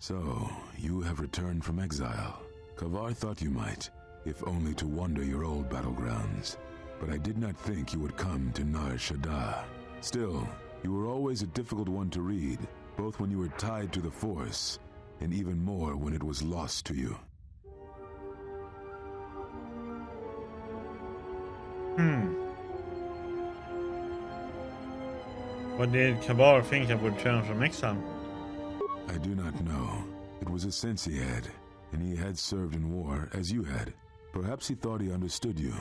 So, you have returned from exile. Kavar thought you might, if only to wander your old battlegrounds. But I did not think you would come to Nar Shaddaa. Still, you were always a difficult one to read, both when you were tied to the Force, and even more when it was lost to you. What did Kavar think I would return from exile? I do not know. It was a sense he had, and he had served in war as you had. Perhaps he thought he understood you,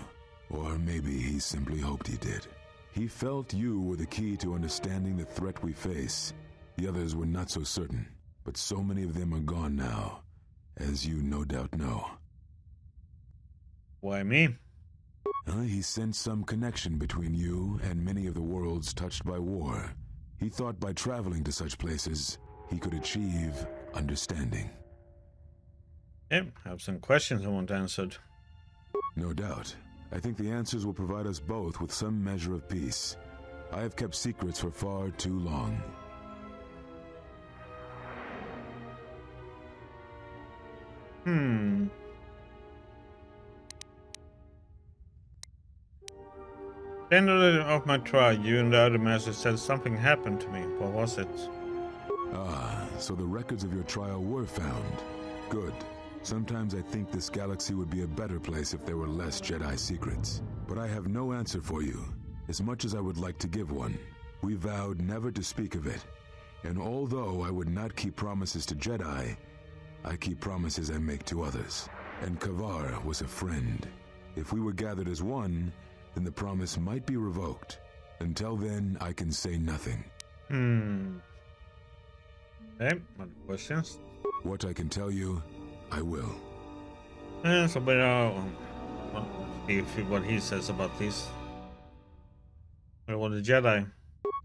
or maybe he simply hoped he did. He felt you were the key to understanding the threat we face. The others were not so certain, but so many of them are gone now, as you no doubt know. Why me? He sensed some connection between you and many of the worlds touched by war. He thought by traveling to such places, he could achieve understanding. Yeah, I have some questions I want answered. No doubt. I think the answers will provide us both with some measure of peace. I have kept secrets for far too long. At the end of my trial, you and the other masters said something happened to me. What was it? Ah, so the records of your trial were found. Good. Sometimes I think this galaxy would be a better place if there were less Jedi secrets. But I have no answer for you, as much as I would like to give one. We vowed never to speak of it. And although I would not keep promises to Jedi, I keep promises I make to others. And Kavar was a friend. If we were gathered as one, then the promise might be revoked. Until then, I can say nothing. Okay, other questions? What I can tell you, I will. So, but see what he says about this. Where were the Jedi?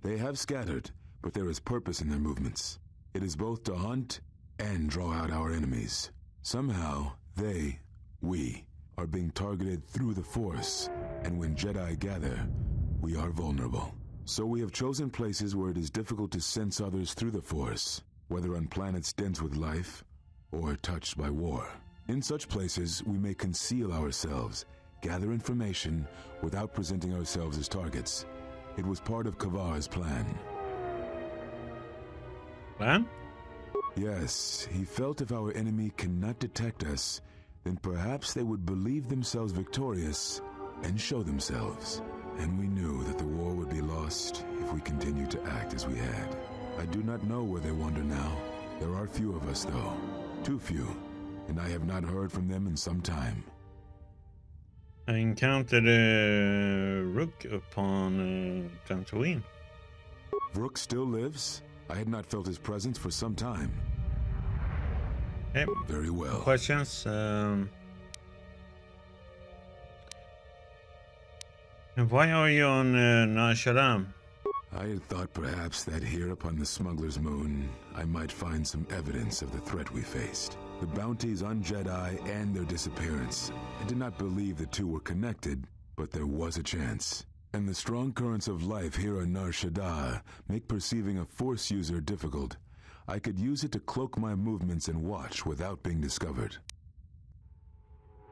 They have scattered, but there is purpose in their movements. It is both to hunt and draw out our enemies. Somehow, we, are being targeted through the Force, and when Jedi gather, we are vulnerable. So we have chosen places where it is difficult to sense others through the Force, whether on planets dense with life, or touched by war. In such places, we may conceal ourselves, gather information, without presenting ourselves as targets. It was part of Kavar's plan. Plan? Yes, he felt if our enemy cannot detect us, then perhaps they would believe themselves victorious and show themselves. And we knew that the war would be lost if we continued to act as we had. I do not know where they wander now. There are few of us, though. Too few, and I have not heard from them in some time. I encountered Rook upon Tatooine. Rook still lives? I had not felt his presence for some time. Okay. Very well. Questions? And why are you on Nar Shaddaa? I had thought perhaps that here upon the Smuggler's Moon, I might find some evidence of the threat we faced. The bounties on Jedi and their disappearance. I did not believe the two were connected, but there was a chance. And the strong currents of life here on Nar Shaddaa make perceiving a Force user difficult. I could use it to cloak my movements and watch without being discovered.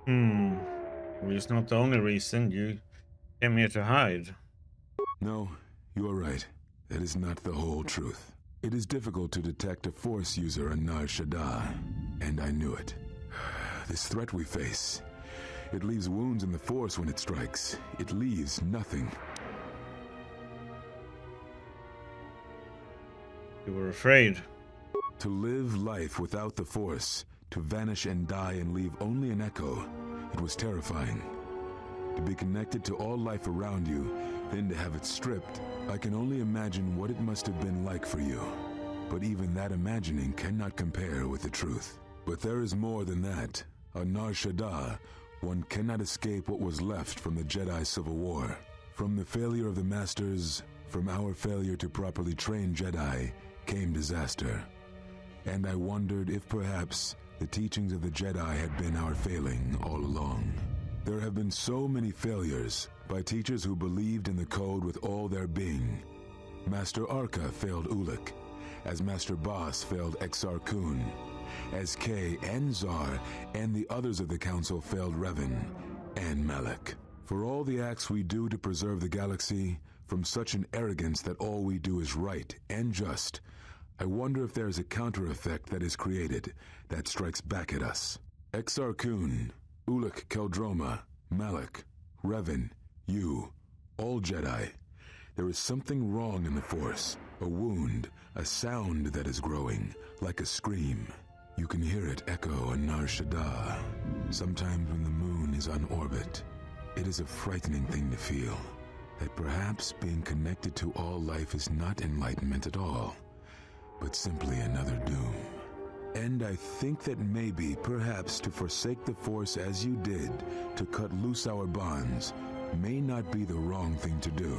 Well, it's not the only reason you came here to hide. No, you are right. That is not the whole truth. It is difficult to detect a Force user on Nar Shaddaa, and I knew it. This threat we face, it leaves wounds in the Force when it strikes. It leaves nothing. You were afraid. To live life without the Force, to vanish and die and leave only an echo, it was terrifying. To be connected to all life around you, then to have it stripped, I can only imagine what it must have been like for you. But even that imagining cannot compare with the truth. But there is more than that. On Nar Shaddaa, one cannot escape what was left from the Jedi Civil War. From the failure of the Masters, from our failure to properly train Jedi, came disaster. And I wondered if perhaps the teachings of the Jedi had been our failing all along. There have been so many failures by teachers who believed in the code with all their being. Master Arca failed Ulic, as Master Boss failed Exar Kun. as Kay and Zar and the others of the Council failed Revan and Malak. For all the acts we do to preserve the galaxy, from such an arrogance that all we do is right and just, I wonder if there is a counter-effect that is created that strikes back at us. Exar Kun, Ulic Keldroma, Malak, Revan, you, all Jedi. There is something wrong in the Force, a wound, a sound that is growing, like a scream. You can hear it echo on Nar Shaddaa, sometimes when the moon is on orbit. It is a frightening thing to feel, that perhaps being connected to all life is not enlightenment at all, but simply another doom. And I think that maybe, perhaps, to forsake the Force as you did, to cut loose our bonds, may not be the wrong thing to do.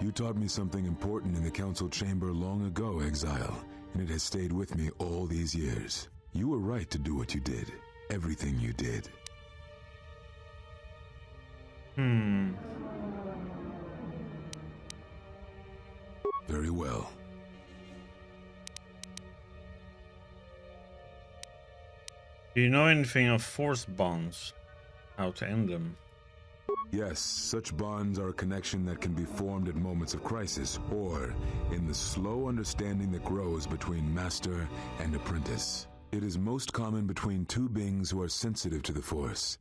You taught me something important in the Council Chamber long ago, Exile, and it has stayed with me all these years. You were right to do what you did. Everything you did. Very well. Do you know anything of Force bonds? How to end them? Yes, such bonds are a connection that can be formed at moments of crisis, or in the slow understanding that grows between master and apprentice. It is most common between two beings who are sensitive to the Force.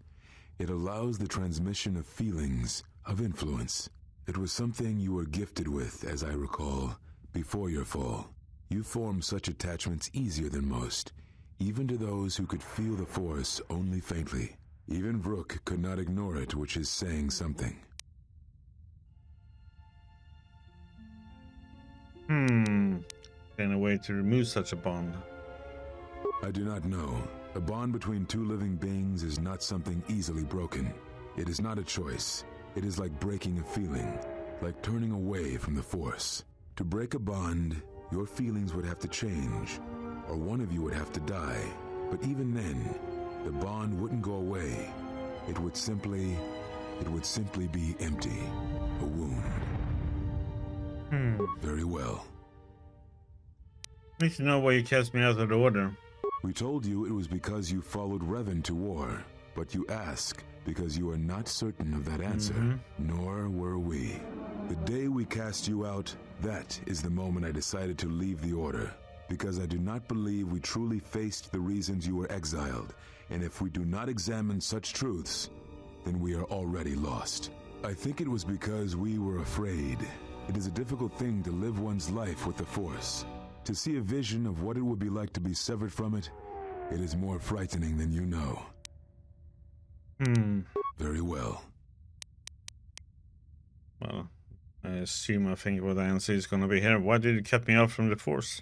It allows the transmission of feelings, of influence. It was something you were gifted with, as I recall, before your fall. You formed such attachments easier than most, even to those who could feel the Force only faintly. Even Vrook could not ignore it, which is saying something. Any way to remove such a bond? I do not know. A bond between two living beings is not something easily broken. It is not a choice. It is like breaking a feeling, like turning away from the Force. To break a bond, your feelings would have to change, or one of you would have to die. But even then, the bond wouldn't go away. It would simply be empty. A wound. Very well. I need to know why you cast me out of the order. We told you it was because you followed Revan to war, but you ask because you are not certain of that answer, nor were we. The day we cast you out, that is the moment I decided to leave the order, because I do not believe we truly faced the reasons you were exiled, and if we do not examine such truths, then we are already lost. I think it was because we were afraid. It is a difficult thing to live one's life with the Force. To see a vision of what it would be like to be severed from it, it is more frightening than you know. Very well. Well, I think what the answer is gonna be here. Why did you cut me off from the Force?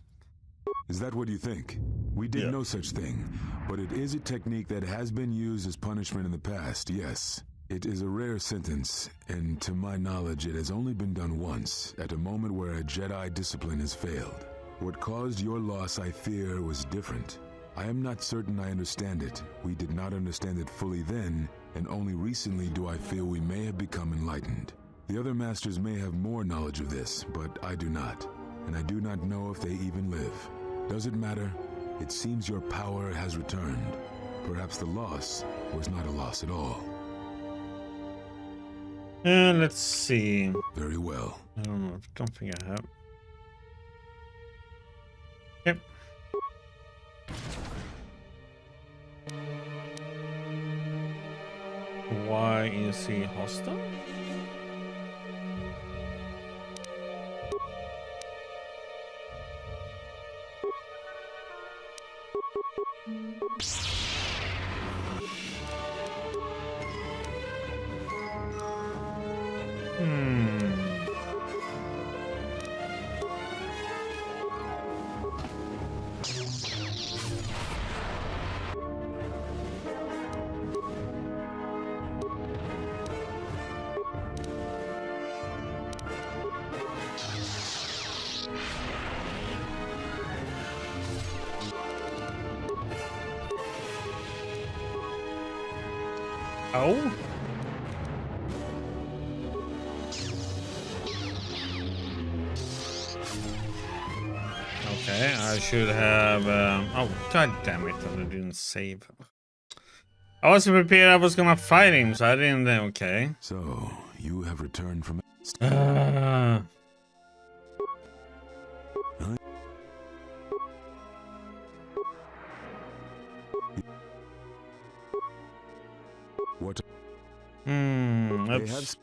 Is that what you think? We did no such thing, but it is a technique that has been used as punishment in the past, yes. It is a rare sentence, and to my knowledge it has only been done once, at a moment where a Jedi discipline has failed. What caused your loss, I fear, was different. I am not certain I understand it. We did not understand it fully then, and only recently do I feel we may have become enlightened. The other masters may have more knowledge of this, but I do not, and I do not know if they even live. Does it matter? It seems your power has returned. Perhaps the loss was not a loss at all. Let's see. Very well. I don't think I have. Yep. Why is he hostile? Oh? Okay, I should have. Oh, god damn it! I didn't save. I wasn't prepared. I was gonna fight him, so I didn't. Okay. So, you have returned from... What? Oops.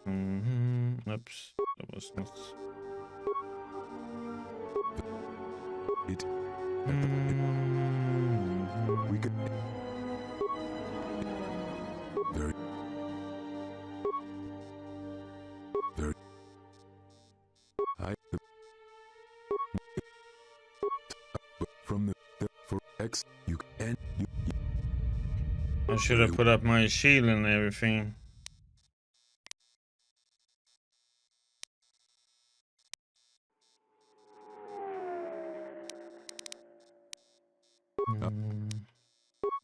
Oops. That was not. It... We could... Very... Very... From the... For X, you can... I should have put up my shield and everything.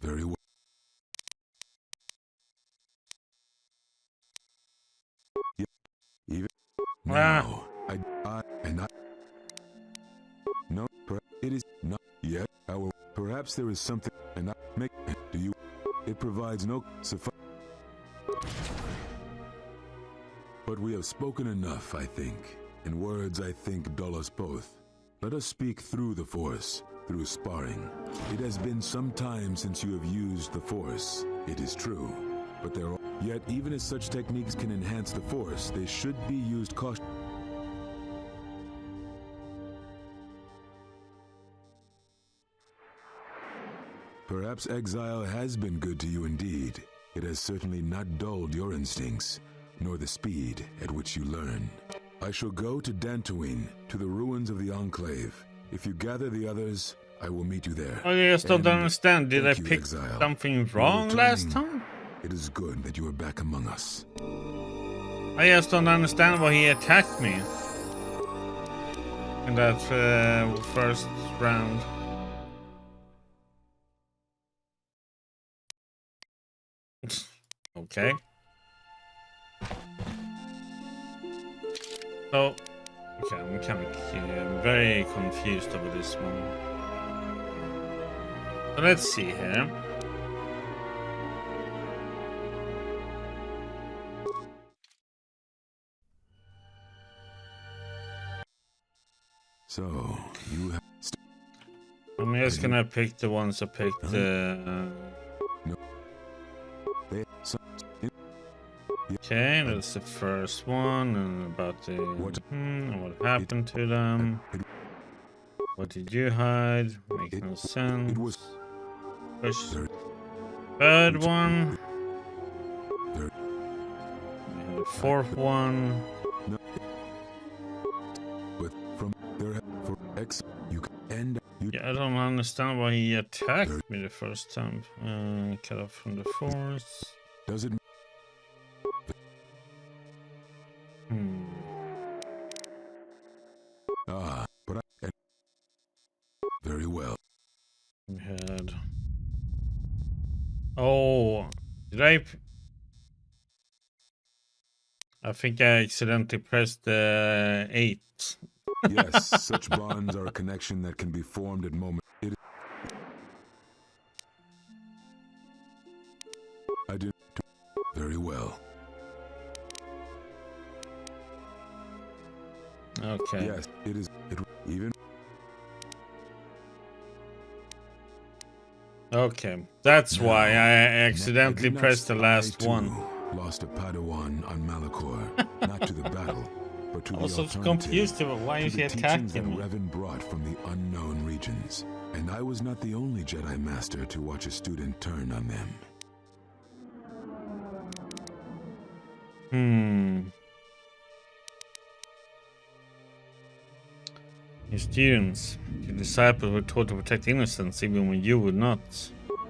Very well. Yeah. Even now, no, it is not yet. Perhaps there is something, and I make. Do you? It provides no suffice. But we have spoken enough, I think. In words, I think dull us both. Let us speak through the Force. Through sparring. It has been some time since you have used the Force, it is true, but yet even as such techniques can enhance the Force, they should be used cautiously. Perhaps exile has been good to you indeed. It has certainly not dulled your instincts, nor the speed at which you learn. I shall go to Dantooine, to the ruins of the Enclave. If you gather the others, I will meet you there. I just don't understand. Did I pick exile. something wrong last time? It is good that you are back among us. I just don't understand why he attacked me in that first round. Okay. So, okay, I'm kind of very confused over this one. So let's see here. So, you have... I'm just gonna pick the ones I picked. No. Okay, that's the first one, and about the what happened to them. What did you hide? Makes no sense. It was third one. We have the fourth one. No. But from there for X you can end you. Yeah, I don't understand why he attacked me the first time. Cut off from the Force. Does it? But I very well. We had. Oh, did I think I accidentally pressed 8. Yes, such bonds are a connection that can be formed at moments. I do very well. Okay. Yes, it is. Even. Okay, that's why I accidentally I pressed the last one. Lost a Padawan on Malachor, not to the battle, but to the Also alternative. Confused about why is he attacking me? Revan brought from the unknown regions, and I was not the only Jedi Master to watch a student turn on them. Your students, your disciples were taught to protect innocence even when you would not.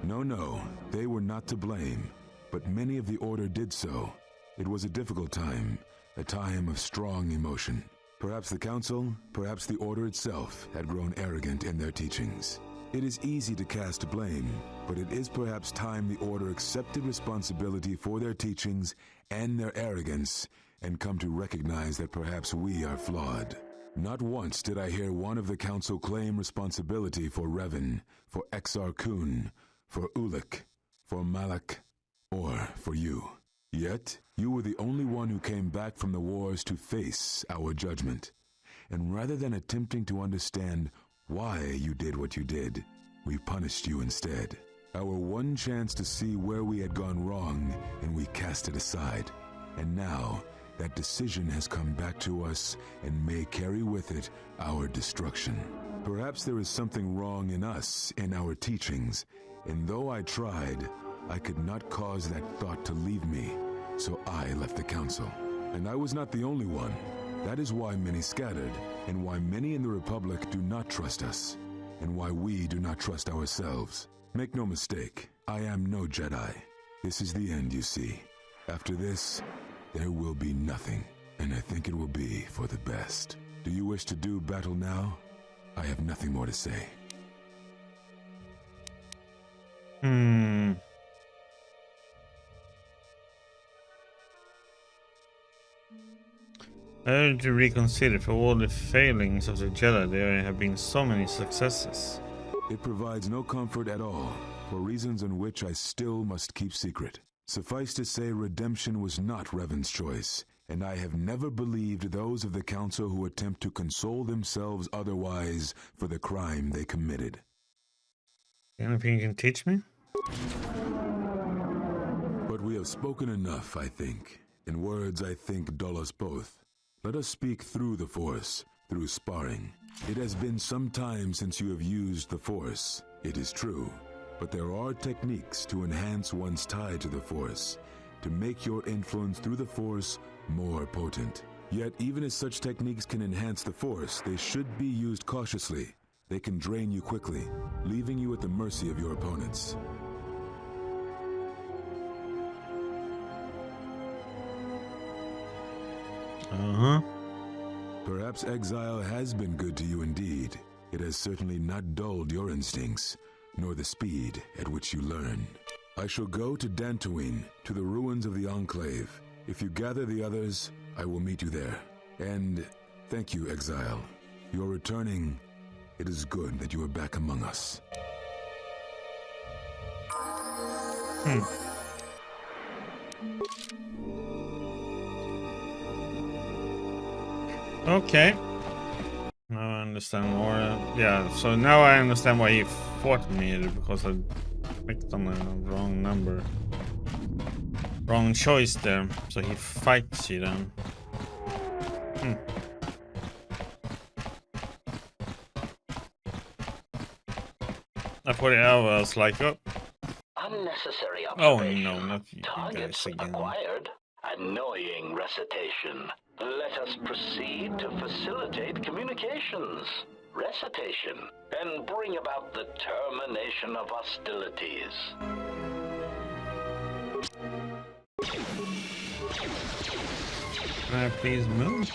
No, they were not to blame, but many of the Order did so. It was a difficult time, a time of strong emotion. Perhaps the Council, perhaps the Order itself had grown arrogant in their teachings. It is easy to cast blame, but it is perhaps time the Order accepted responsibility for their teachings and their arrogance, and come to recognize that perhaps we are flawed. Not once did I hear one of the council claim responsibility for Revan, for Exar Kun, for Ulik, for Malak, or for you. Yet, you were the only one who came back from the wars to face our judgment. And rather than attempting to understand why you did what you did, we punished you instead. Our one chance to see where we had gone wrong, and we cast it aside. And now, that decision has come back to us and may carry with it our destruction. Perhaps there is something wrong in us, in our teachings, and though I tried, I could not cause that thought to leave me, so I left the council. And I was not the only one. That is why many scattered, and why many in the Republic do not trust us, and why we do not trust ourselves. Make no mistake, I am no Jedi. This is the end, you see. After this, there will be nothing, and I think it will be for the best. Do you wish to do battle now? I have nothing more to say. I urge to reconsider. For all the failings of the Jedi, there have been so many successes. It provides no comfort at all, for reasons in which I still must keep secret. Suffice to say, redemption was not Revan's choice, and I have never believed those of the Council who attempt to console themselves otherwise for the crime they committed. Anything you can teach me? But we have spoken enough, I think. In words I think dull us both. Let us speak through the Force, through sparring. It has been some time since you have used the Force, it is true. But there are techniques to enhance one's tie to the Force, to make your influence through the Force more potent. Yet even as such techniques can enhance the Force, they should be used cautiously. They can drain you quickly, leaving you at the mercy of your opponents. Perhaps exile has been good to you indeed. It has certainly not dulled your instincts, nor the speed at which you learn. I shall go to Dantooine, to the ruins of the Enclave. If you gather the others, I will meet you there. And thank you, Exile. You're returning. It is good that you are back among us. Okay. Now I understand more. Yeah, so now I understand why he fought me, because I clicked on the wrong number. Wrong choice there. So he fights you then. I thought I was like, oh. Unnecessary Oh observation. no, not you Targets guys again. acquired. Annoying recitation. Let us proceed to facilitate communications. Recitation, and bring about the termination of hostilities. Can I please move?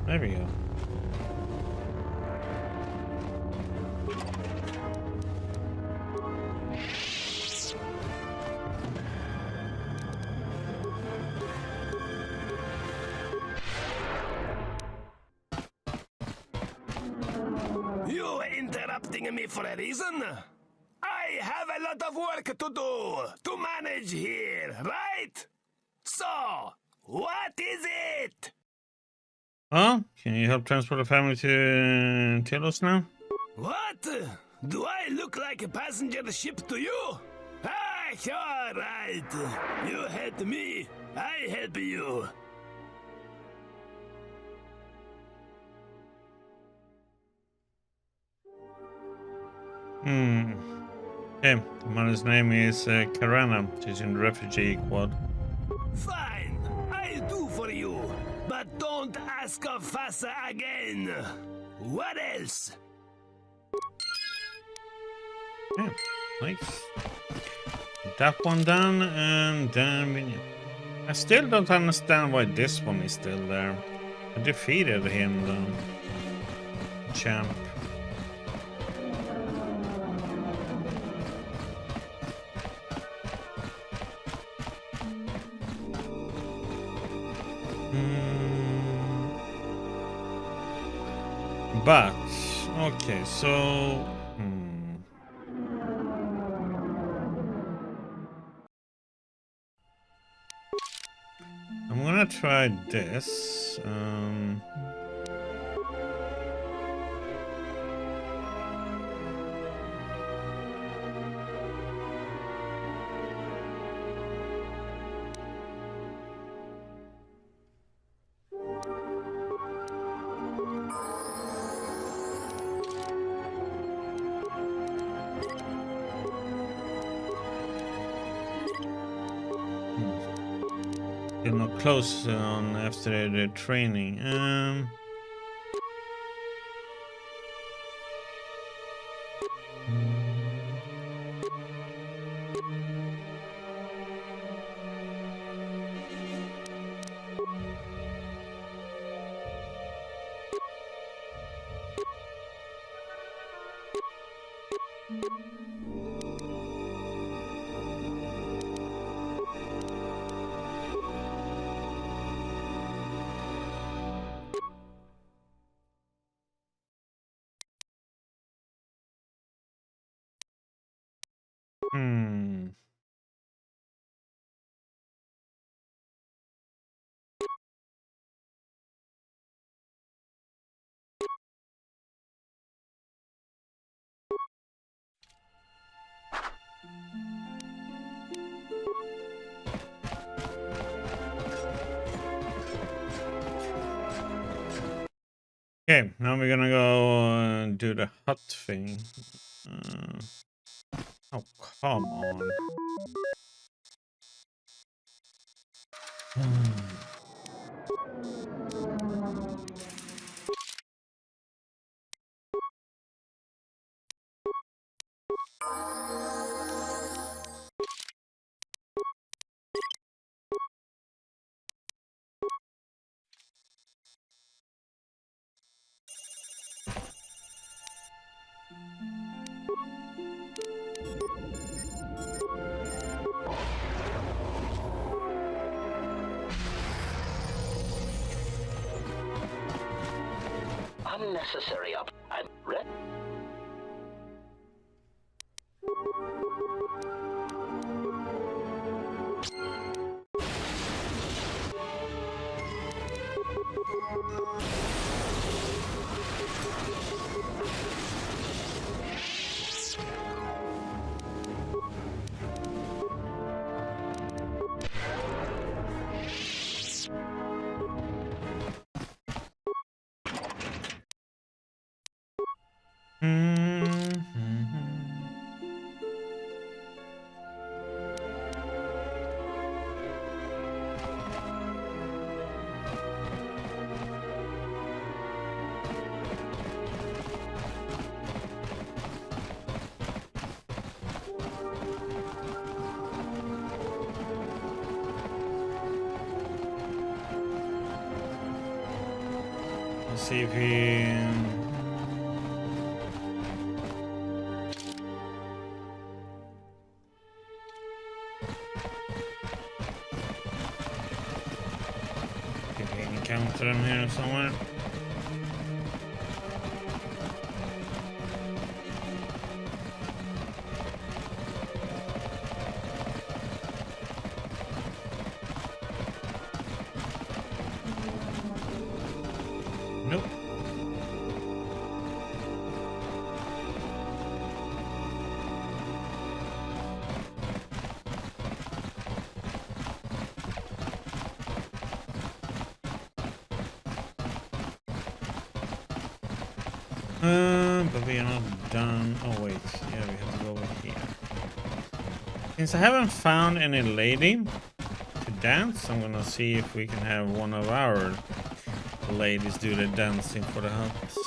There we go. You interrupting me for a reason? I have a lot of work to do, to manage here, right? So, what is it? Huh? Can you help transport the family to Telos now? What? Do I look like a passenger ship to you? Ah, all right. You help me, I help you. Okay, the mother's name is Karana. She's in the refugee quad. Fine, I'll do for you. But don't ask of Fasa again. What else? Yeah, nice. That one done, and then we... I still don't understand why this one is still there. I defeated him, the champ. But, okay, so... I'm gonna try this. They're not close on after the training. Okay, now we're gonna go do the hut thing. Oh, come on. Unnecessary up and red. Let's see if he... If we can encounter him here somewhere. Nope. But we are not done. Oh wait, yeah, we have to go over here. Since I haven't found any lady to dance, I'm gonna see if we can have one of our ladies do the dancing for the huts.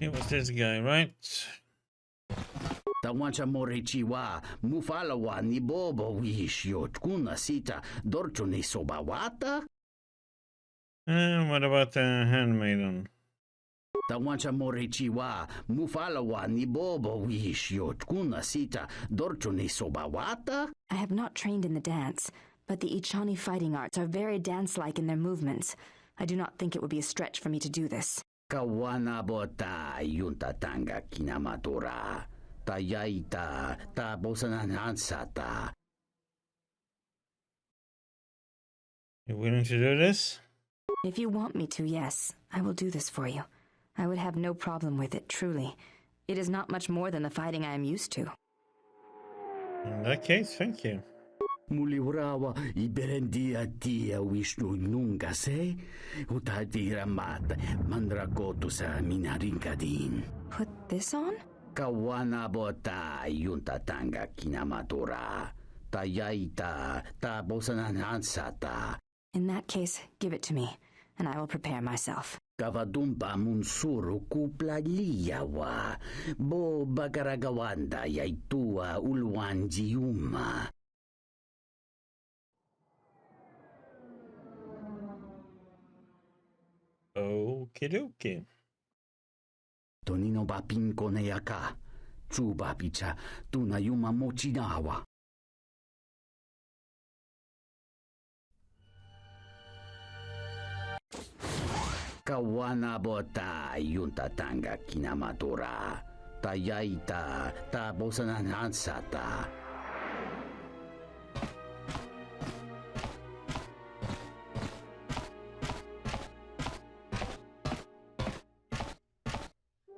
It was this guy, right? Tawancha morechiwa, mufalawa ni bobo wishyo kuna sita dorcho ni sobawata. And what about the handmaiden? Tawancha morechiwa, mufalawa ni bobo wishyo kuna sita dorcho ni sobawata. I have not trained in the dance, but the Ichani fighting arts are very dance-like in their movements. I do not think it would be a stretch for me to do this. Kawana bota yunta tanga kinamatora. Tayaita ta bosananansata. You willing to do this? If you want me to, yes, I will do this for you. I would have no problem with it, truly. It is not much more than the fighting I am used to. In that case, thank you. Muliwrawa iberendia tia Vishnu nunga se utatira mat mandragoto sa minarinkadin. Put this on? Kawana bota yunta tanga kinamatora. Tayaita ta bosananansata. In that case, give it to me, and I will prepare myself. Kavadumpa munsuru kupla liyawa. Bo bagaragawanda yaitua ulwanjiuma. Okie dokie. Tonino ba pinko ne yaka. Chuba picha tunayuma mochinawa. Kawana bota yunta tanga kinamatora. Tayaita ta bosananansata.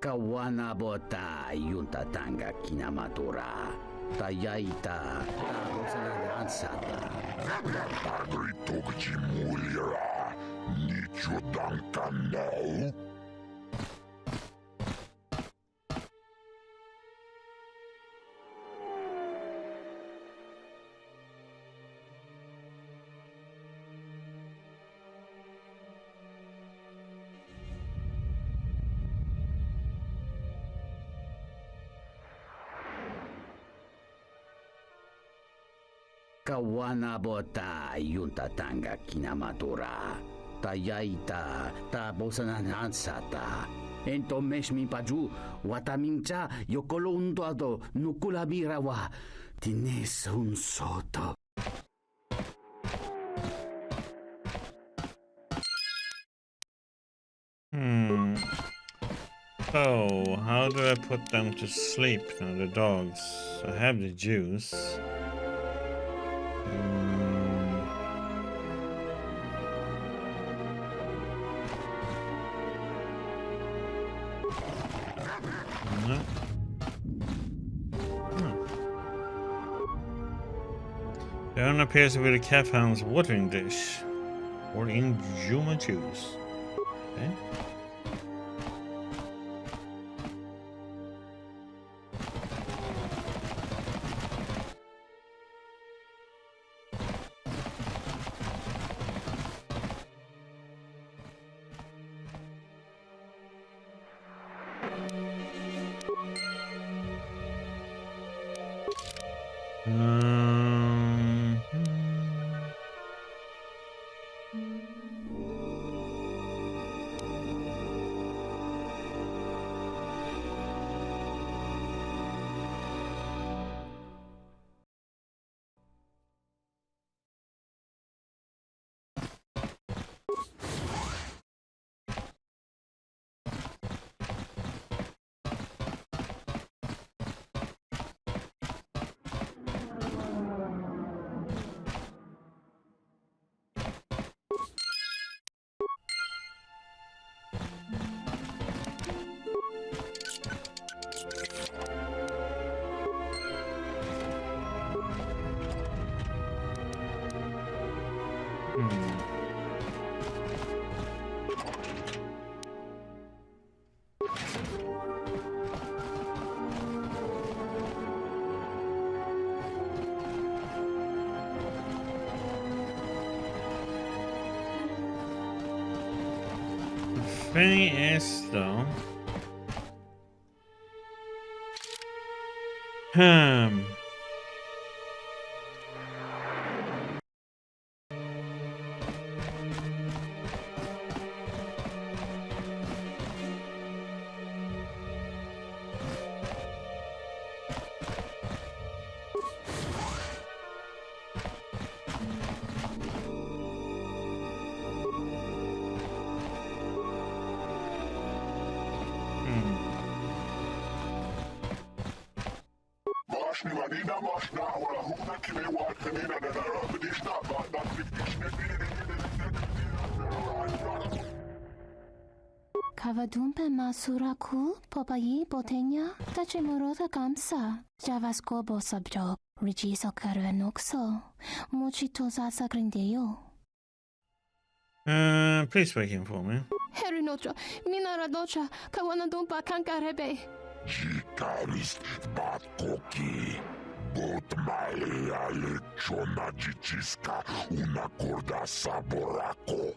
Kawana bota yunta tanga kinamatora. Tayaita ta bosananansata. Padre Togji Mulira, Nicho Dankanel. Kawana bota yunta tanga kinamatora. Tayaita ta bosananansata. Ento meshmi paju watamincha yokolundoado nukulabirawa. Tines un soto. So, how do I put them to sleep now, the dogs? I have the juice. No. There appears to be the calfhound's watering dish. Or in Juma juice. Okay. Thing is, though. Kavadumpe masuraku popayi botenya tachimurota kamsa javaskobo sabjo rigiso karuenoxo mochitosa sagrindeo. Please wake him for me. Herinocha minaradocha kawanadumpa kankarebe. Jikaris batkoki. Botmalia lechona jichiska una corda saborako.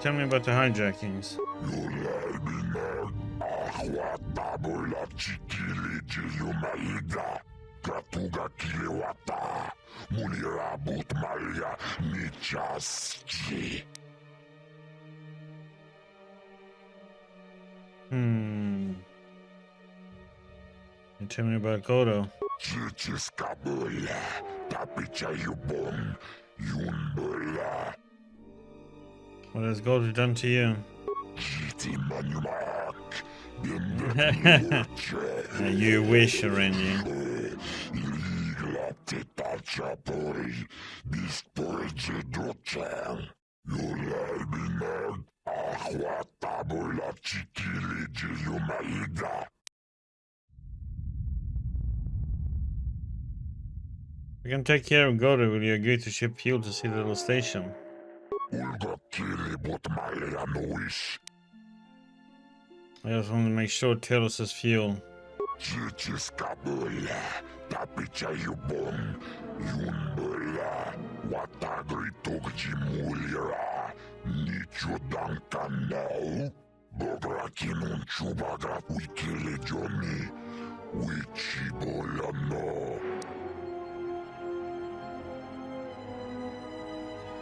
Tell me about the hijackings. Ahwatabola chikili jiyumaida. Kratuga kilewata. Mulira botmalia nichaski. Tell me about Kodo. Chichiskabola. Tapicha Ebon. Yunbola. What has Gold done to you? You wish, Renji. We can take care of Godo. Will you agree to ship fuel to City Little Station? I just want to make sure Talos has fuel.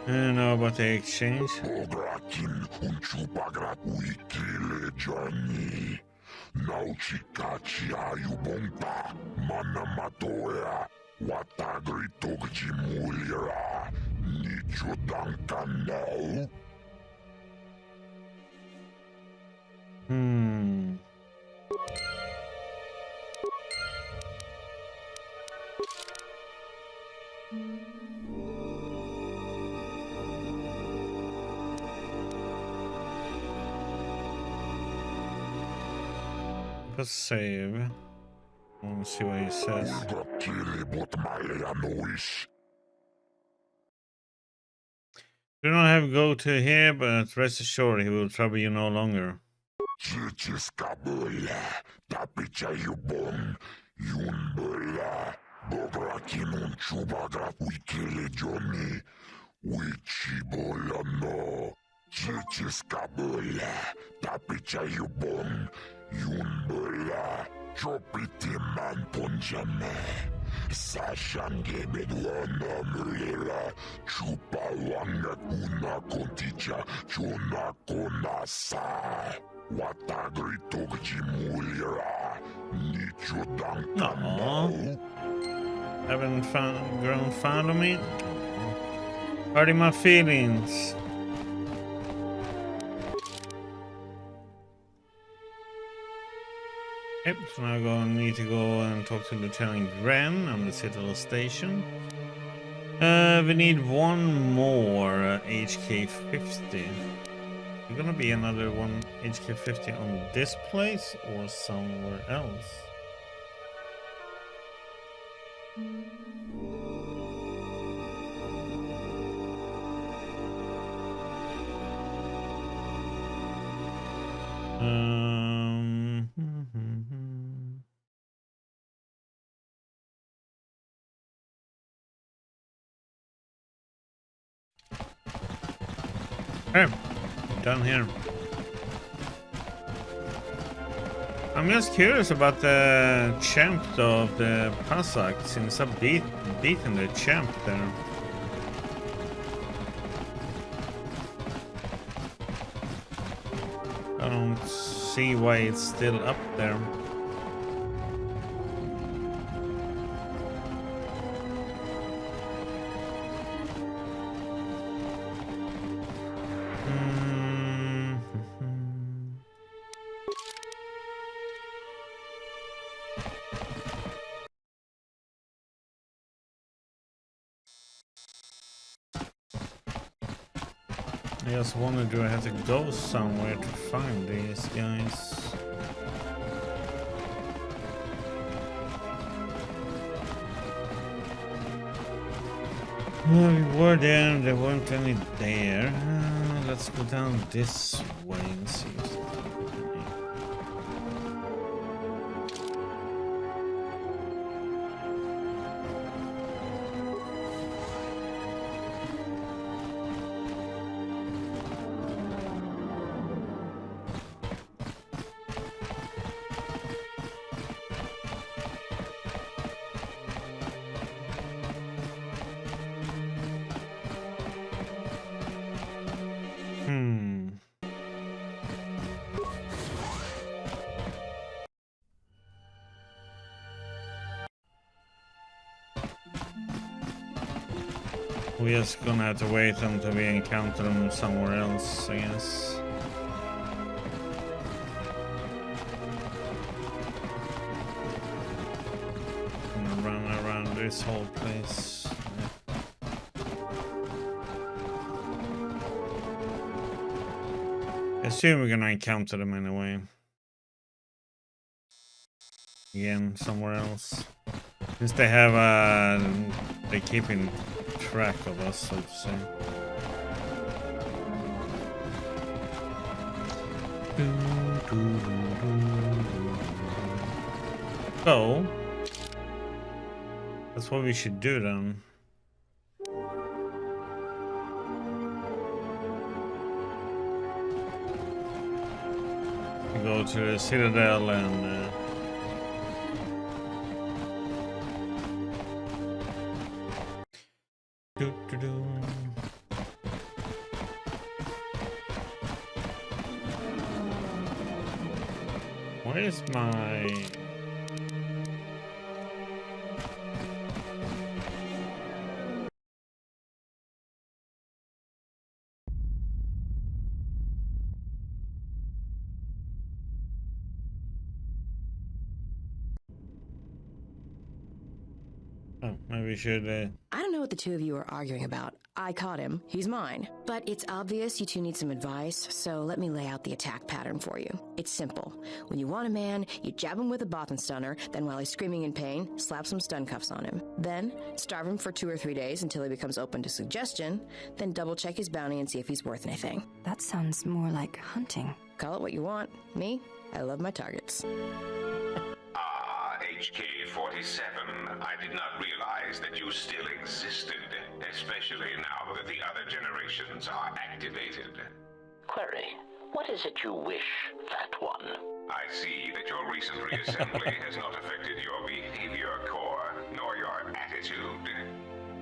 I don't know about the exchange. Let's save. I want to see what he says. We don't have go to here, but rest assured he will trouble you no longer. Yunbola, chopiti man ponjame. Sashange bedwana mulera. Chupa wanga kuna konticha. Chona konasa. Watagri togji mulera. Nicho dankano. Haven't grown fond of me? Hurting my feelings. Yep, so now I'm going to need to go and talk to Lieutenant Gren on the Citadel Station. We need one more HK-50. Is gonna be another one HK-50 on this place or somewhere else? Okay, done here. I'm just curious about the champ though, of the Pasak, since I've beaten the champ there. I don't see why it's still up there. I just wonder, do I have to go somewhere to find these guys? Well, we were there and there weren't any there. Let's go down this way and see if there's any. We're just gonna have to wait until we encounter them somewhere else, I guess. Gonna run around this whole place. I assume we're gonna encounter them anyway. Again, somewhere else. Since they have they keep in track of us, so to say. So that's what we should do then. We go to the Citadel and where's my... Oh, maybe we should... I don't know what the two of you are arguing about. I caught him. He's mine. But it's obvious you two need some advice, so let me lay out the attack pattern for you. It's simple. When you want a man, you jab him with a Bothan stunner, then while he's screaming in pain, slap some stun cuffs on him. Then, starve him for 2 or 3 days until he becomes open to suggestion, then double check his bounty and see if he's worth anything. That sounds more like hunting. Call it what you want. Me, I love my targets. HK-47, I did not realize that you still existed, especially now that the other generations are activated. Query, what is it you wish, Fat One? I see that your recent reassembly has not affected your behavior core, nor your attitude.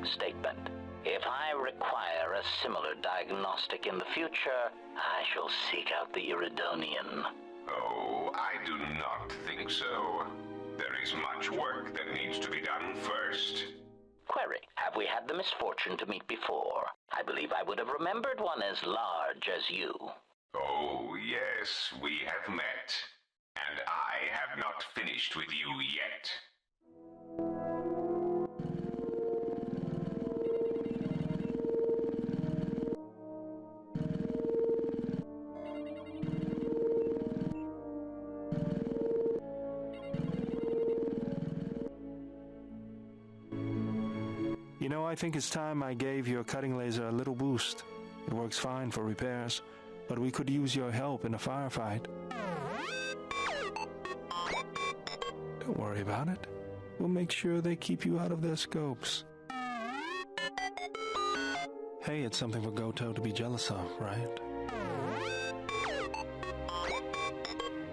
Statement. If I require a similar diagnostic in the future, I shall seek out the Iridonian. Oh, I do not think so. There is much work that needs to be done first. Query, have we had the misfortune to meet before? I believe I would have remembered one as large as you. Oh, yes, we have met. And I have not finished with you yet. You know, I think it's time I gave your cutting laser a little boost. It works fine for repairs, but we could use your help in a firefight. Don't worry about it. We'll make sure they keep you out of their scopes. Hey, it's something for Goto to be jealous of, right?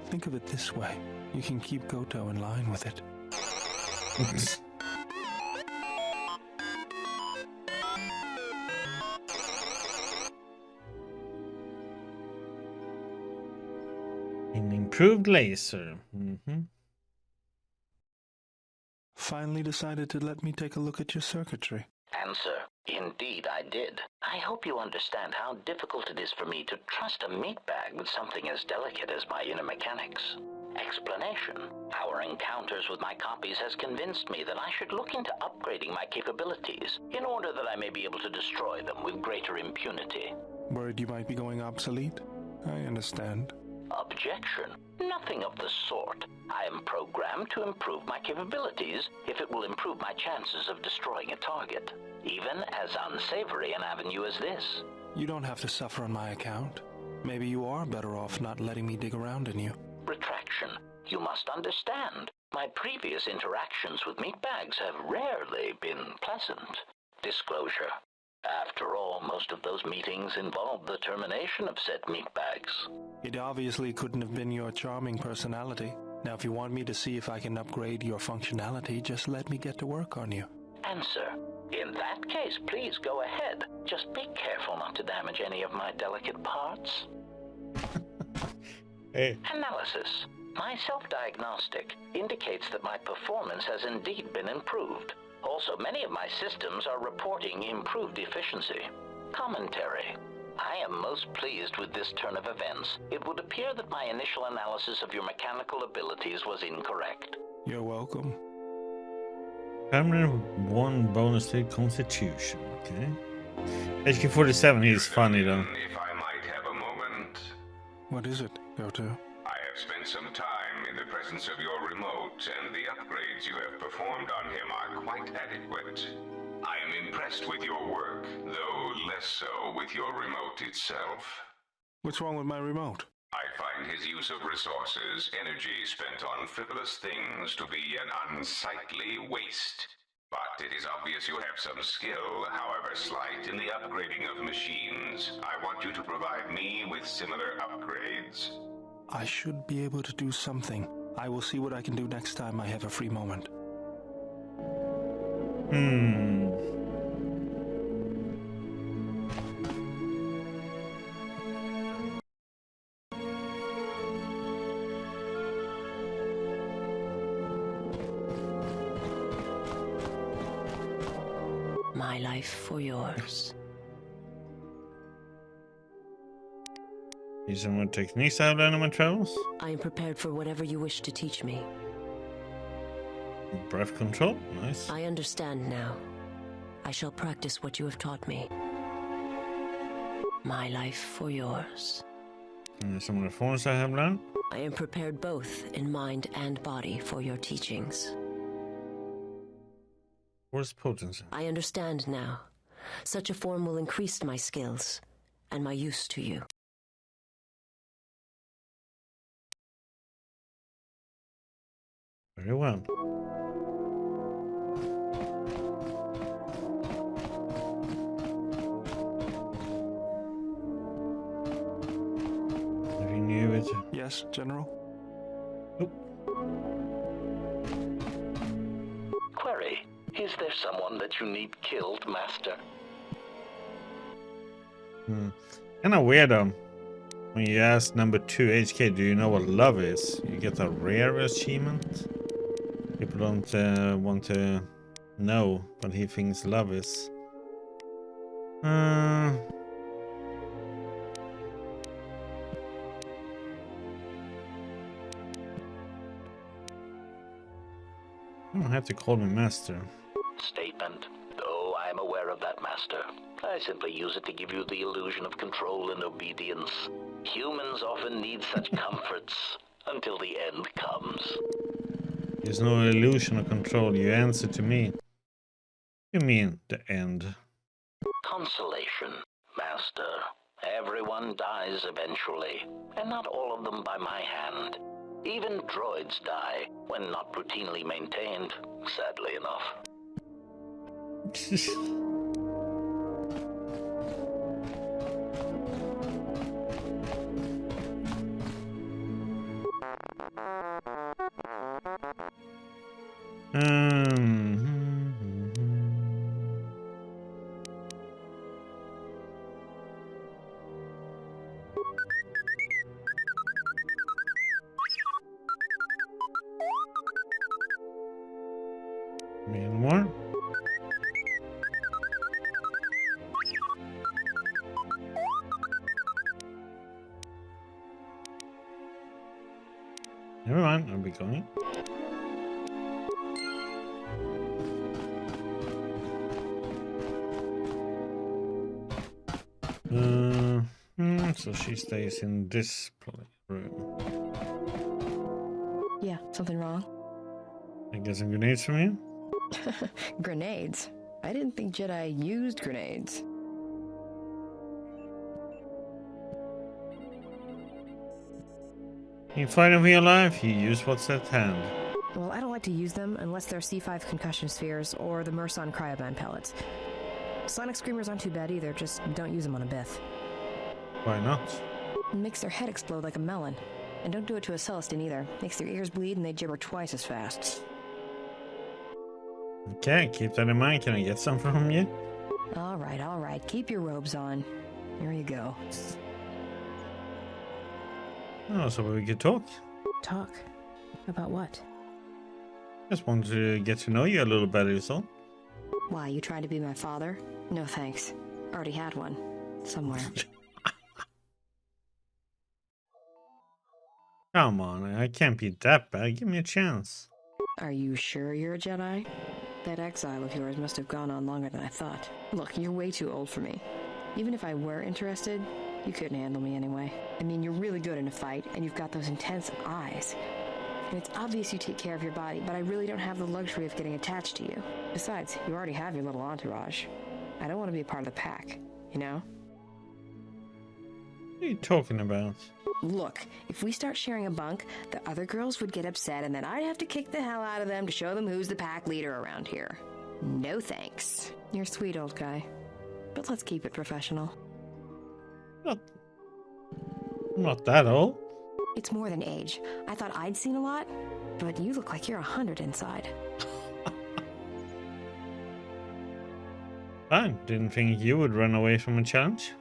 Think of it this way. You can keep Goto in line with it. An improved laser. Finally decided to let me take a look at your circuitry. Answer. Indeed, I did. I hope you understand how difficult it is for me to trust a meat bag with something as delicate as my inner mechanics. Explanation. Our encounters with my copies has convinced me that I should look into upgrading my capabilities in order that I may be able to destroy them with greater impunity. Worried you might be going obsolete? I understand. Objection. Nothing of the sort. I am programmed to improve my capabilities if it will improve my chances of destroying a target, even as unsavory an avenue as this. You don't have to suffer on my account. Maybe you are better off not letting me dig around in you. Retraction. You must understand. My previous interactions with meatbags have rarely been pleasant. Disclosure. After all, most of those meetings involved the termination of said meatbags. It obviously couldn't have been your charming personality. Now, if you want me to see if I can upgrade your functionality, just let me get to work on you. Answer. In that case, please go ahead. Just be careful not to damage any of my delicate parts. Hey. Analysis. My self-diagnostic indicates that my performance has indeed been improved. Also, many of my systems are reporting improved efficiency. Commentary. I am most pleased with this turn of events. It would appear that my initial analysis of your mechanical abilities was incorrect. You're welcome. Permanent 1 bonus to Constitution. Okay. HK47, he's funny though. If I might have a moment. What is it, Goto? I have spent some time in the presence of your remote, and the upgrades you have performed on him are quite adequate. I am impressed with your work, though less so with your remote itself. What's wrong with my remote? I find his use of resources, energy spent on frivolous things, to be an unsightly waste. But it is obvious you have some skill, however slight, in the upgrading of machines. I want you to provide me with similar upgrades. I should be able to do something. I will see what I can do next time I have a free moment. My life for yours. Need some more techniques I have learned on my travels. I am prepared for whatever you wish to teach me. Breath control, nice. I understand now. I shall practice what you have taught me. My life for yours. And some reforms I have learned. I am prepared both in mind and body for your teachings. Force potency. I understand now. Such a form will increase my skills and my use to you. Very well. Have you knew it? Yes, General? Query. Is there someone that you need killed, Master? Kinda weird though. When you ask number 2 HK, do you know what love is? You get a rare achievement. People don't want to know what he thinks love is. I don't have to call me master. Statement. Oh, I am aware of that, Master. I simply use it to give you the illusion of control and obedience. Humans often need such comforts until the end comes. There's no illusion of control. You answer to me. You mean the end? Consolation, Master. Everyone dies eventually, and not all of them by my hand. Even droids die when not routinely maintained, sadly enough. Maybe more. Never mind, I'll be going. So she stays in this room. Yeah, something wrong? I get some grenades from you? Grenades? I didn't think Jedi used grenades. In fighting for your life, you use what's at hand. Well, I don't like to use them unless they're C5 concussion spheres or the Merson cryoban pellets. Sonic screamers aren't too bad either, just don't use them on a Bith. Why not? It makes their head explode like a melon. And don't do it to a Celestin either. Makes their ears bleed and they gibber twice as fast. Okay, keep that in mind. Can I get some from you? All right. Keep your robes on. Here you go. Oh, so we could talk. Talk? About what? Just wanted to get to know you a little better, so. Why, you trying to be my father? No thanks. Already had one. Somewhere. Come on, I can't be that bad. Give me a chance. Are you sure you're a Jedi? That exile of yours must have gone on longer than I thought. Look, you're way too old for me. Even if I were interested, you couldn't handle me anyway. I mean, you're really good in a fight, and you've got those intense eyes. And it's obvious you take care of your body, but I really don't have the luxury of getting attached to you. Besides, you already have your little entourage. I don't want to be a part of the pack, you know? What are you talking about? Look, if we start sharing a bunk, the other girls would get upset, and then I'd have to kick the hell out of them to show them who's the pack leader around here. No thanks. You're a sweet old guy. But let's keep it professional. I'm not that old. It's more than age. I thought I'd seen a lot, but you look like you're 100 inside. I didn't think you would run away from a challenge.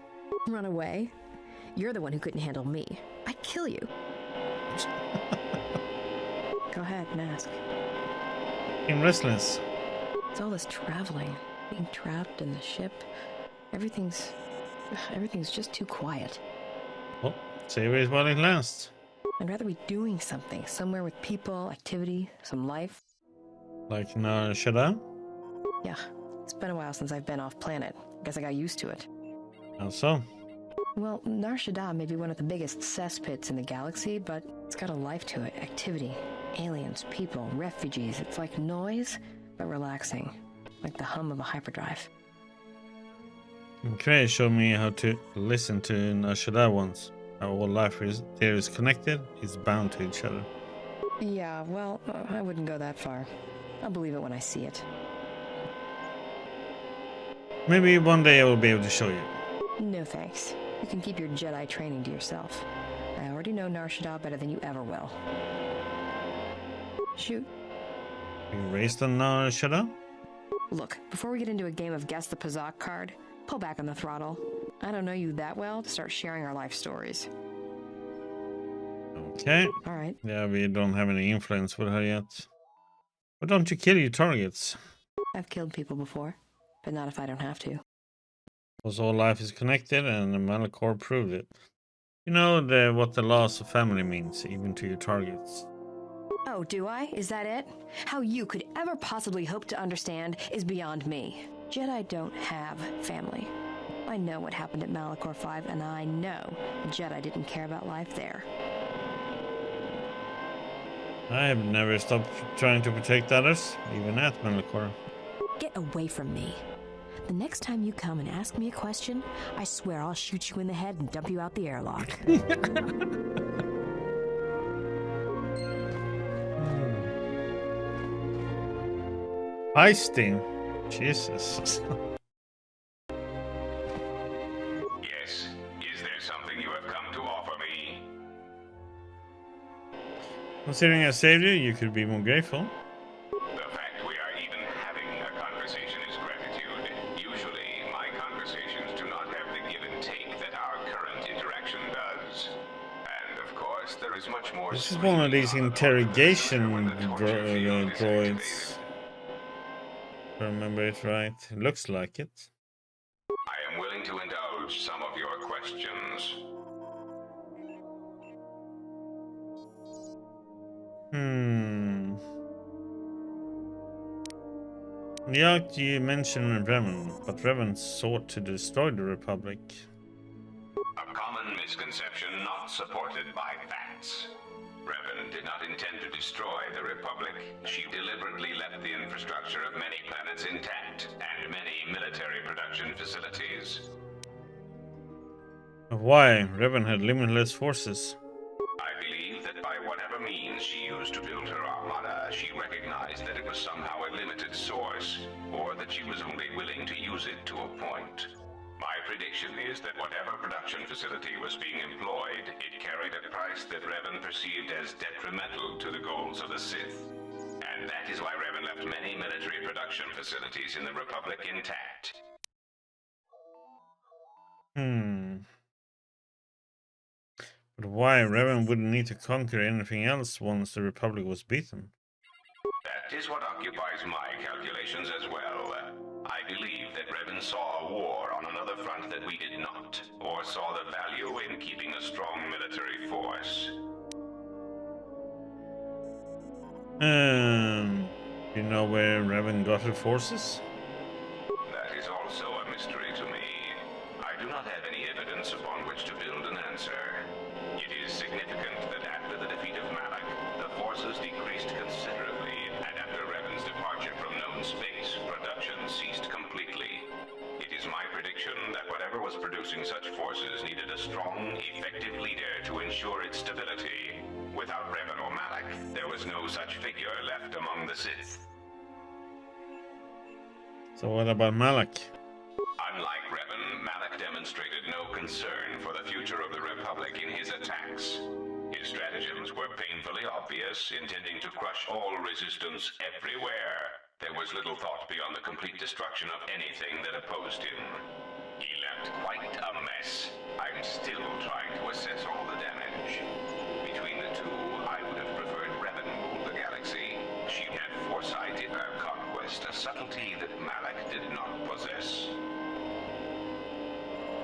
Run away? You're the one who couldn't handle me. I'd kill you. Go ahead and ask. I'm restless. It's all this traveling, being trapped in the ship. Everything's just too quiet. Well, save it while it lasts. I'd rather be doing something, somewhere with people, activity, some life. Like in Shaddaa? Yeah, it's been a while since I've been off planet. Guess I got used to it. How so? Well, Nar Shaddaa may be one of the biggest cesspits in the galaxy, but it's got a life to it. Activity, aliens, people, refugees. It's like noise, but relaxing. Like the hum of a hyperdrive. Okay, show me how to listen to Shaddaa once. How all life there is connected, is bound to each other. Yeah, well, I wouldn't go that far. I'll believe it when I see it. Maybe one day I will be able to show you. No thanks. You can keep your Jedi training to yourself. I already know Nar Shaddaa better than you ever will. Shoot. You raised on Shaddaa? Look, before we get into a game of Guess the Pazak card, pull back on the throttle. I don't know you that well to start sharing our life stories. Okay. Alright. Yeah, we don't have any influence with her yet. Why don't you kill your targets? I've killed people before, but not if I don't have to. Because all life is connected, and the Malachor proved it. You know what the loss of family means, even to your targets. Oh, do I? Is that it? How you could ever possibly hope to understand is beyond me. Jedi don't have family. I know what happened at Malachor 5, and I know the Jedi didn't care about life there. I have never stopped trying to protect others, even at Malachor. Get away from me. The next time you come and ask me a question, I swear I'll shoot you in the head and dump you out the airlock. Feisty. Jesus. Yes, is there something you have come to offer me? Considering I saved you, you could be more grateful. The course, there is much more. This is one of these interrogation droids. If I remember it right. It looks like it. I am willing to indulge some of your questions. Yeah, you mentioned Revan, but Revan sought to destroy the Republic. A common misconception not supported by facts. Revan did not intend to destroy the Republic. She deliberately left the infrastructure of many planets intact, and many military production facilities. Why? Revan had limitless forces. I believe that by whatever means she used to build her armada, she recognized that it was somehow a limited source, or that she was only willing to use it to a point. My prediction is that whatever production facility was being employed, it carried a price that Revan perceived as detrimental to the goals of the Sith. And that is why Revan left many military production facilities in the Republic intact. But why? Revan wouldn't need to conquer anything else once the Republic was beaten. That is what occupies my calculations as well. I believe that Revan saw a war on another front that we did not, or saw the value in keeping a strong military force. You know where Revan got her forces? That is also a mystery to me. I do not have any evidence upon which to build an answer. It is significant that after the defeat of Malak, the forces decreased considerably, and after Revan's departure from known space, production ceased completely. It is my prediction that whatever was producing such forces needed a strong, effective leader to ensure its stability. Without Revan or Malak, there was no such figure left among the Sith. So what about Malak? Unlike Revan, Malak demonstrated no concern for the future of the Republic in his attacks. His stratagems were painfully obvious, intending to crush all resistance everywhere. There was little thought beyond the complete destruction of anything that opposed him. He left quite a mess. I'm still trying to assess all the damage. Between the two, I would have preferred Revan rule the galaxy. She had foresight in her conquest, a subtlety that Malak did not possess.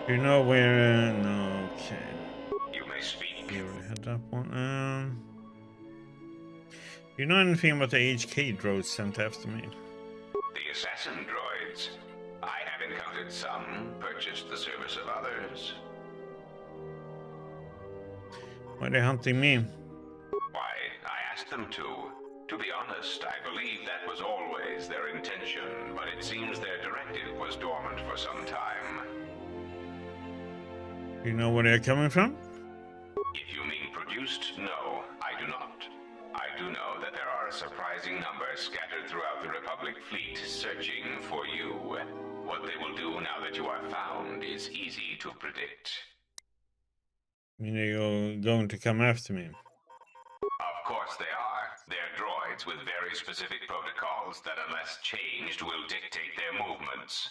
You know where? No, okay. You may speak. You already had that one. You know anything about the HK droids sent after me? The assassin droids. I have encountered some, purchased the service of others. Why are they hunting me? Why, I asked them to. To be honest, I believe that was always their intention, but it seems their directive was dormant for some time. You know where they're coming from? If you mean produced, no, I do not. I do know that there are a surprising number scattered throughout the Republic fleet searching for you. What they will do now that you are found is easy to predict. You know you're going to come after me. Of course they are. They're droids with very specific protocols that, unless changed, will dictate their movements.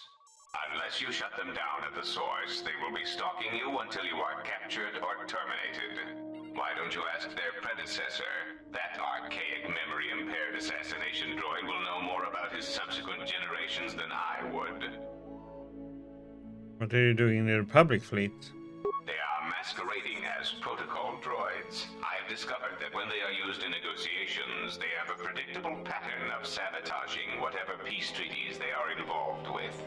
Unless you shut them down at the source, they will be stalking you until you are captured or terminated. Why don't you ask their predecessor? That archaic memory-impaired assassination droid will know more about his subsequent generations than I would. What are you doing in the Republic fleet? They are masquerading as protocol droids. I have discovered that when they are used in negotiations, they have a predictable pattern of sabotaging whatever peace treaties they are involved with.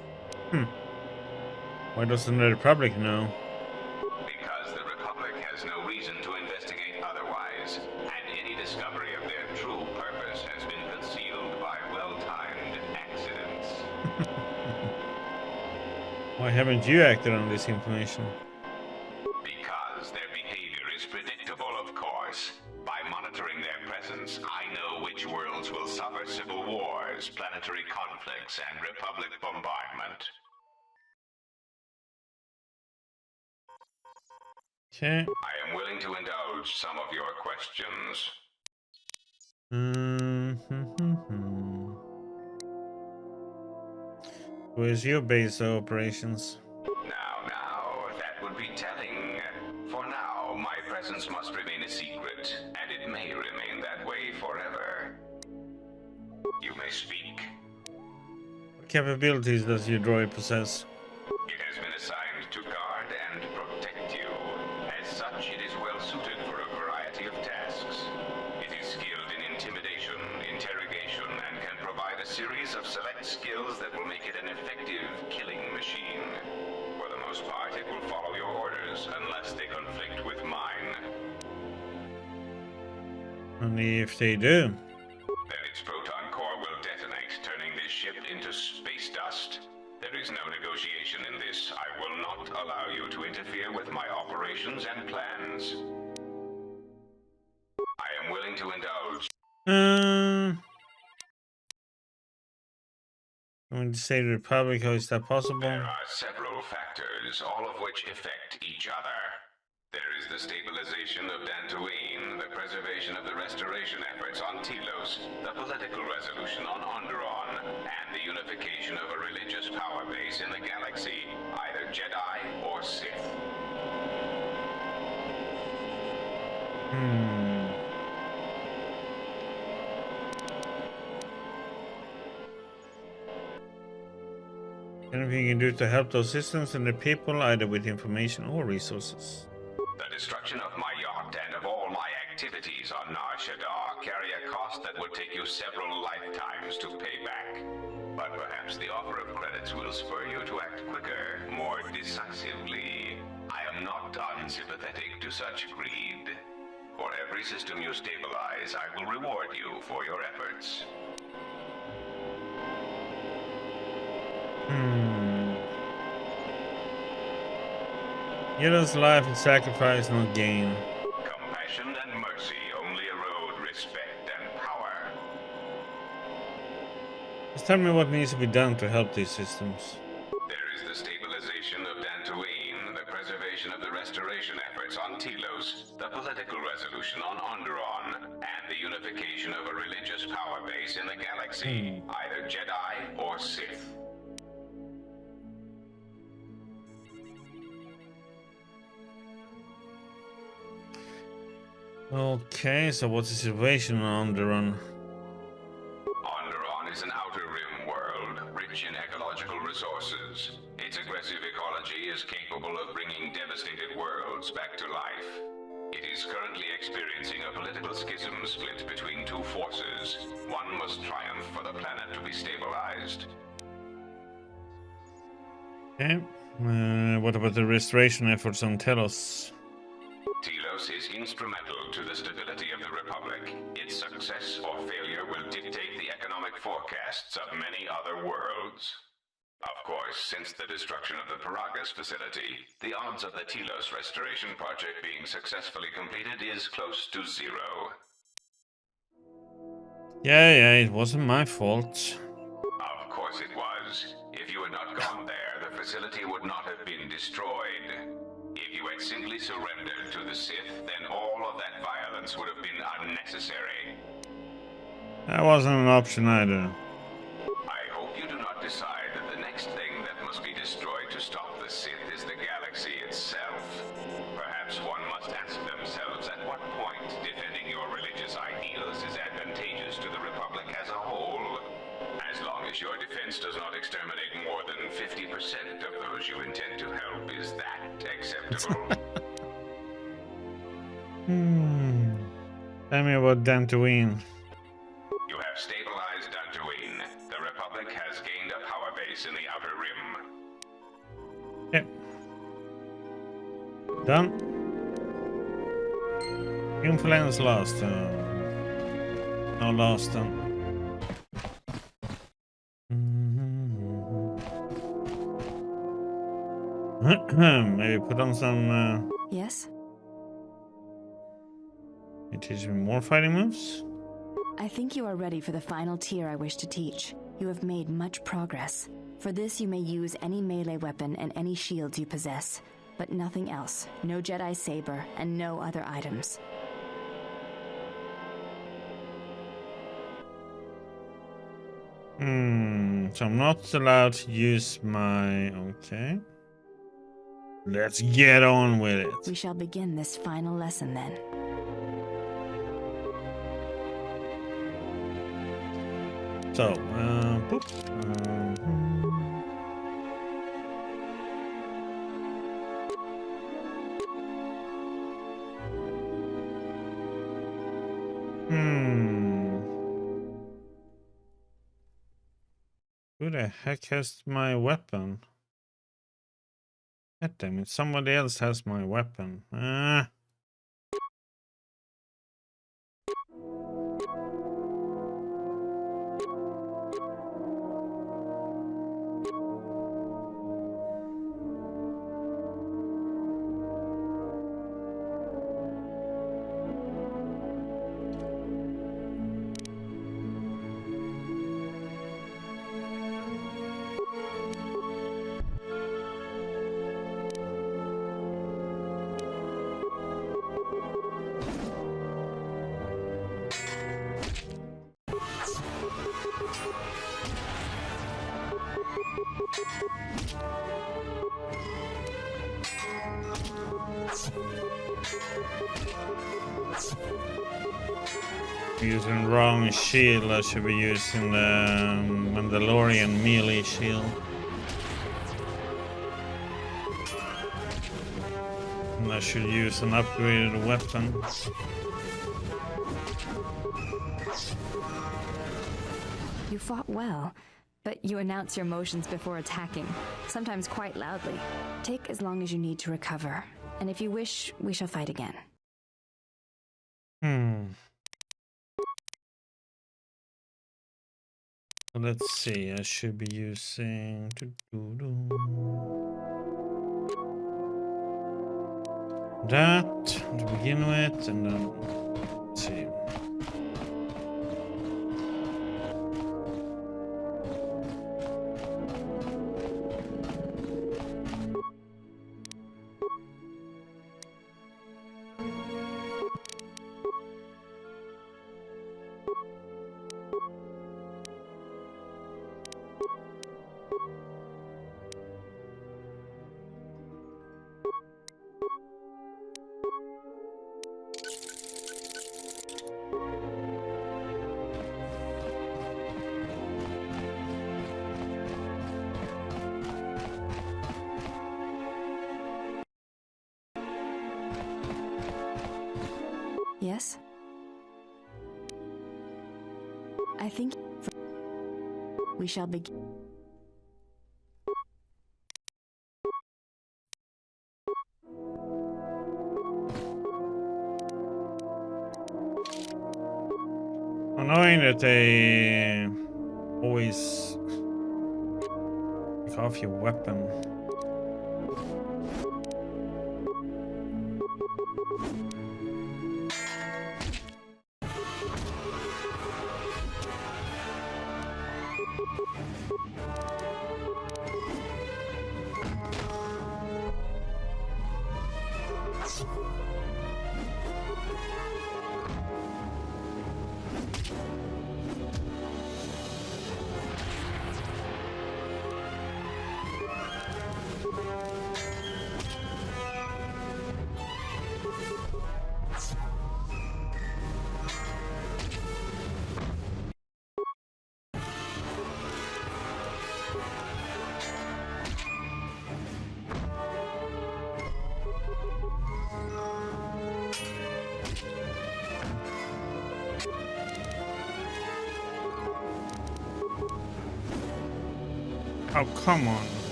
Why doesn't the Republic know? Because the Republic has no reason to investigate otherwise, and any discovery of their true purpose has been concealed by well-timed accidents. Why haven't you acted on this information? Because their behavior is predictable, of course. By monitoring their presence, I know which worlds will suffer civil wars, planetary conflicts, and Republic bombardment. Okay. I am willing to indulge some of your questions. Where's your base of operations? Now, that would be telling. For now, my presence presence must remain a secret, and it may remain that way forever. You may speak. What capabilities does your droid possess? It has been assigned to guard and protect you. As such, it is well suited for a variety of tasks. It is skilled in intimidation, interrogation, and can provide a series of select skills that will make it an effective killing machine. For the most part, it will follow your orders, unless they conflict with mine. Only if they do. Then its proton core will detonate, turning this ship into space dust. There is no negotiation in this. I will not allow you to interfere with my operations and plans. I am willing to indulge. I'm going to say the Republic. How is that possible? There are several factors, all of which affect each other. There is the stabilization of Dantooine, the preservation of the restoration efforts on Telos, the political resolution on Onderon, and the unification of a religious power base in the galaxy, either Jedi or Sith. Anything you can do to help those systems and their people, either with information or resources? The destruction of my yacht and of all my activities on Shaddaa carry a cost that would take you several lifetimes to pay back. But perhaps the offer of credits will spur you to act quicker, more decisively. I am not unsympathetic to such greed. For every system you stabilize, I will reward you for your efforts. Yellow's life and sacrifice, no gain. Compassion and mercy only erode respect and power. Just tell me what needs to be done to help these systems. There is the stabilization of Dantooine, the preservation of the restoration efforts on Telos, the political resolution on Onderon, and the unification of a religious power base in the galaxy, either Jedi or Sith. Okay, so what's the situation on Onderon? Onderon is an outer rim world, rich in ecological resources. Its aggressive ecology is capable of bringing devastated worlds back to life. It is currently experiencing a political schism split between two forces. One must triumph for the planet to be stabilized. Okay, what about the restoration efforts on Telos? Telos is instrumental to the stability of the Republic. Its success or failure will dictate the economic forecasts of many other worlds. Of course, since the destruction of the Paragas facility, the odds of the Telos restoration project being successfully completed is close to zero. Yeah, it wasn't my fault. Of course it was. If you had not gone there, the facility would not have been destroyed. If you had simply surrendered to the Sith, then all of that violence would have been unnecessary. That wasn't an option either. I hope you do not decide that the next thing that must be destroyed to stop the Sith is the galaxy itself. Perhaps one must ask themselves at what point defending your religious ideals is advantageous to the Republic as a whole. As long as your defense does not exterminate more than 50% of those you intend to help, is that acceptable? Tell me about Dantooine. You have stabilized Dantooine. The Republic has gained a power base in the Outer Rim. Okay. Done. Influence lost. No lost then. Maybe put on some. Yes? You teach me more fighting moves? I think you are ready for the final tier I wish to teach. You have made much progress. For this, you may use any melee weapon and any shields you possess, but nothing else. No Jedi saber, and no other items. So I'm not allowed to use my... Okay. Let's get on with it. We shall begin this final lesson then. So, boop. Who the heck has my weapon? God damn it, somebody else has my weapon. Using wrong shield, I should be using the Mandalorian melee shield. And I should use an upgraded weapon. You fought well, but you announce your motions before attacking, sometimes quite loudly. Take as long as you need to recover, and if you wish, we shall fight again. Let's see, I should be using that to begin with, and then let's see. Yes? I think we shall begin. Annoying that they always take off your weapon. Oh, come on.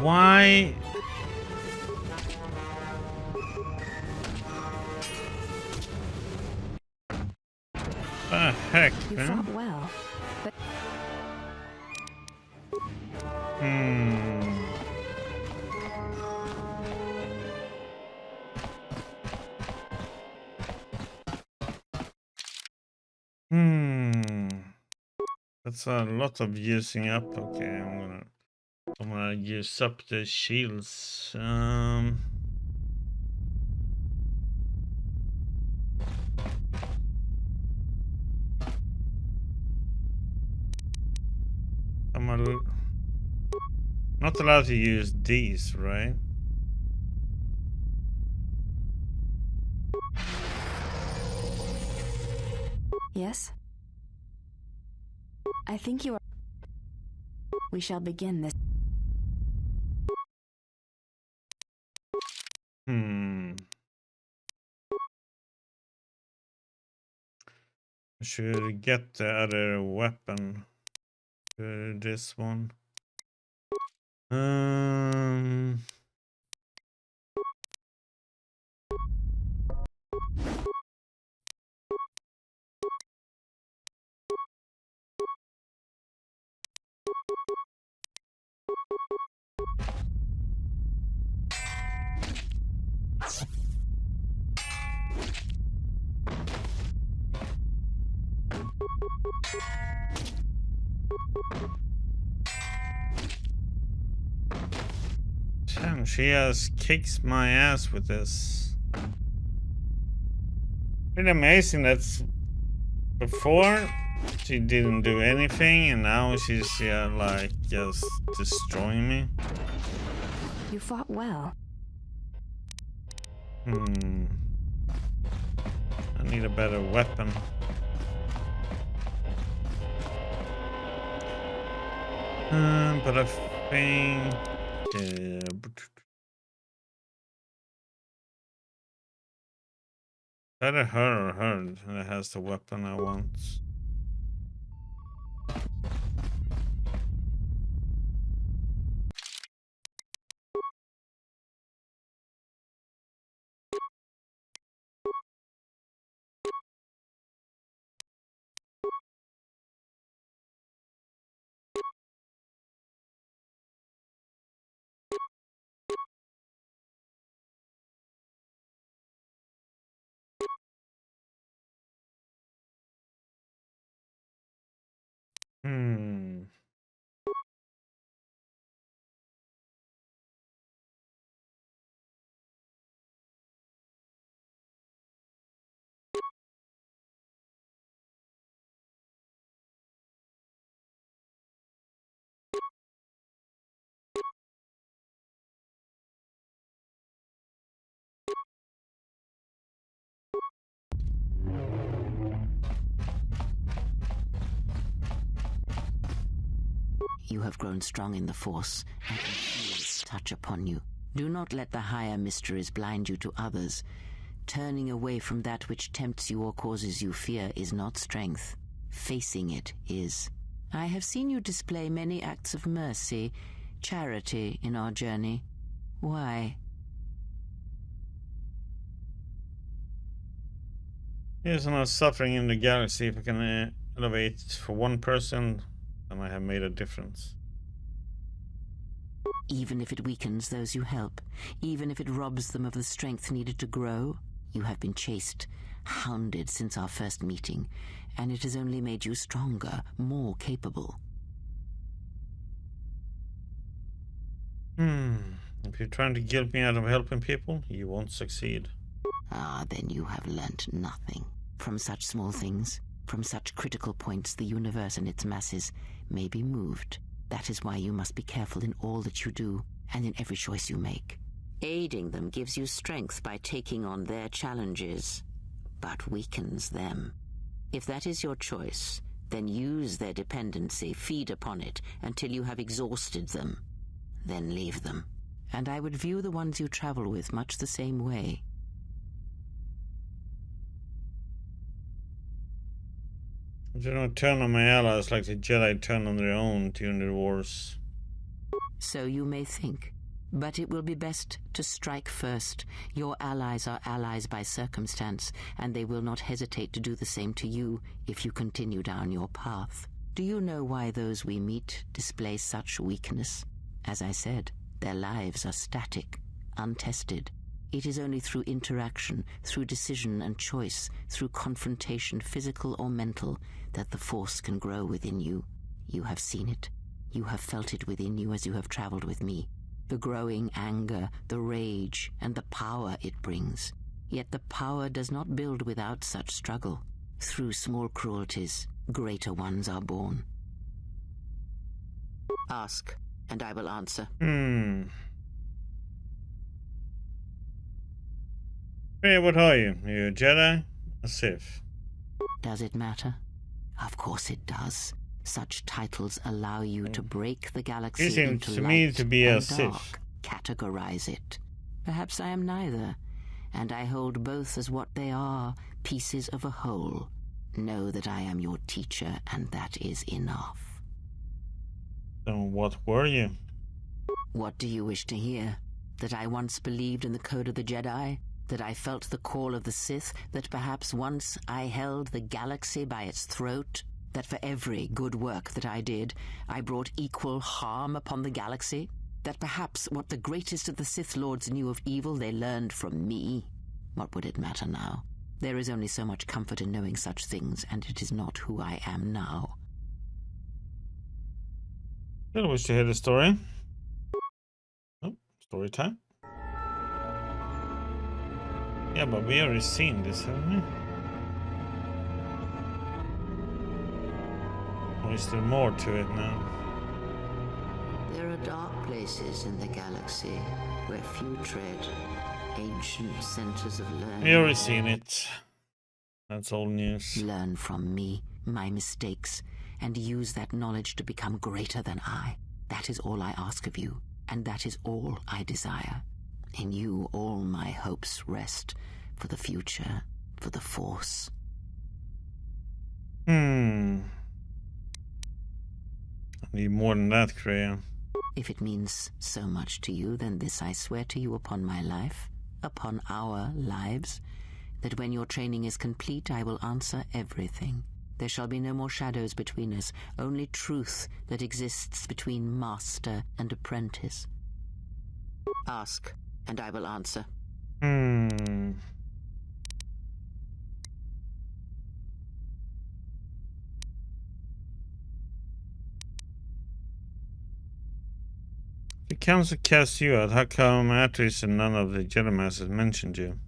Why? The heck, You man? fought well, but That's a lot of using up. Okay, I'm gonna use up the shields. Not allowed to use these, right? Yes? I think you are... We shall begin this. Should get the other weapon. This one. Damn, she has kicks my ass with this. Pretty amazing. That's before she didn't do anything, and now she's like just destroying me. You fought well. I need a better weapon. But I think either her or her that has the weapon I want. You have grown strong in the Force, and can feel its touch upon you. Do not let the higher mysteries blind you to others. Turning away from that which tempts you or causes you fear is not strength. Facing it is. I have seen you display many acts of mercy, charity in our journey. Why? There's no suffering in the galaxy. If I can elevate for one person, then I have made a difference. Even if it weakens those you help, even if it robs them of the strength needed to grow, you have been chased, hounded since our first meeting, and it has only made you stronger, more capable. If you're trying to guilt me out of helping people, you won't succeed. Ah, then you have learnt nothing. From such small things, from such critical points, the universe and its masses may be moved. That is why you must be careful in all that you do, and in every choice you make. Aiding them gives you strength by taking on their challenges, but weakens them. If that is your choice, then use their dependency, feed upon it, until you have exhausted them. Then leave them. And I would view the ones you travel with much the same way. I do not turn on my allies like the Jedi turn on their own during the wars. So you may think, but it will be best to strike first. Your allies are allies by circumstance, and they will not hesitate to do the same to you if you continue down your path. Do you know why those we meet display such weakness? As I said, their lives are static, untested. It is only through interaction, through decision and choice, through confrontation, physical or mental, that the Force can grow within you. You have seen it. You have felt it within you as you have traveled with me. The growing anger, the rage, and the power it brings. Yet the power does not build without such struggle. Through small cruelties, greater ones are born. Ask, and I will answer. Hey, what are you? Are you a Jedi? A Sith? Does it matter? Of course it does. Such titles allow you to break the galaxy You seem into to me light to be a and Sith. dark, categorize it. Perhaps I am neither, and I hold both as what they are, pieces of a whole. Know that I am your teacher, and that is enough. Then what were you? What do you wish to hear? That I once believed in the code of the Jedi? That I felt the call of the Sith? That perhaps once I held the galaxy by its throat? That for every good work that I did, I brought equal harm upon the galaxy? That perhaps what the greatest of the Sith Lords knew of evil they learned from me? What would it matter now? There is only so much comfort in knowing such things, and it is not who I am now. I wish to hear the story. Oh, story time. Yeah, but we already seen this, haven't we? Or is there more to it now? There are dark places in the galaxy where few tread, ancient centers of learning. We already seen it. That's old news. Learn from me, my mistakes, and use that knowledge to become greater than I. That is all I ask of you, and that is all I desire. In you all my hopes rest, for the future, for the Force. I need more than that, Kreia. If it means so much to you, then this I swear to you upon my life, upon our lives, that when your training is complete, I will answer everything. There shall be no more shadows between us, only truth that exists between master and apprentice. Ask, and I will answer. The council cast you out. How come Atris and none of the Jedi Masters mentioned you?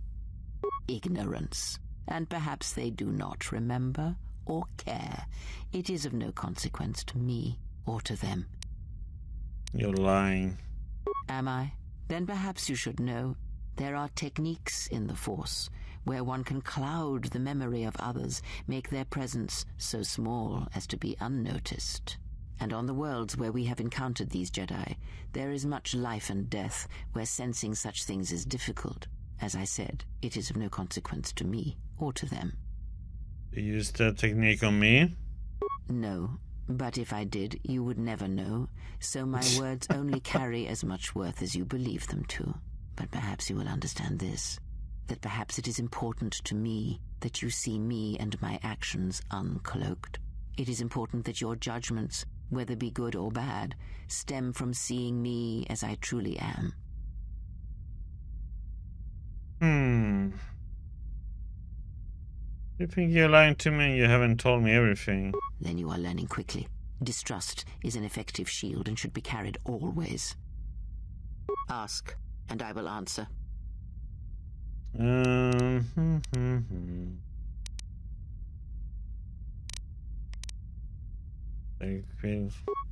Ignorance. And perhaps they do not remember or care. It is of no consequence to me or to them. You're lying. Am I? Then perhaps you should know. There are techniques in the Force where one can cloud the memory of others, make their presence so small as to be unnoticed. And on the worlds where we have encountered these Jedi, there is much life and death where sensing such things is difficult. As I said, it is of no consequence to me or to them. You used that technique on me? No, but if I did, you would never know, so my words only carry as much worth as you believe them to. But perhaps you will understand this, that perhaps it is important to me that you see me and my actions uncloaked. It is important that your judgments, whether be good or bad, stem from seeing me as I truly am. You think you're lying to me? You haven't told me everything. Then you are learning quickly. Distrust is an effective shield and should be carried always. Ask, and I will answer.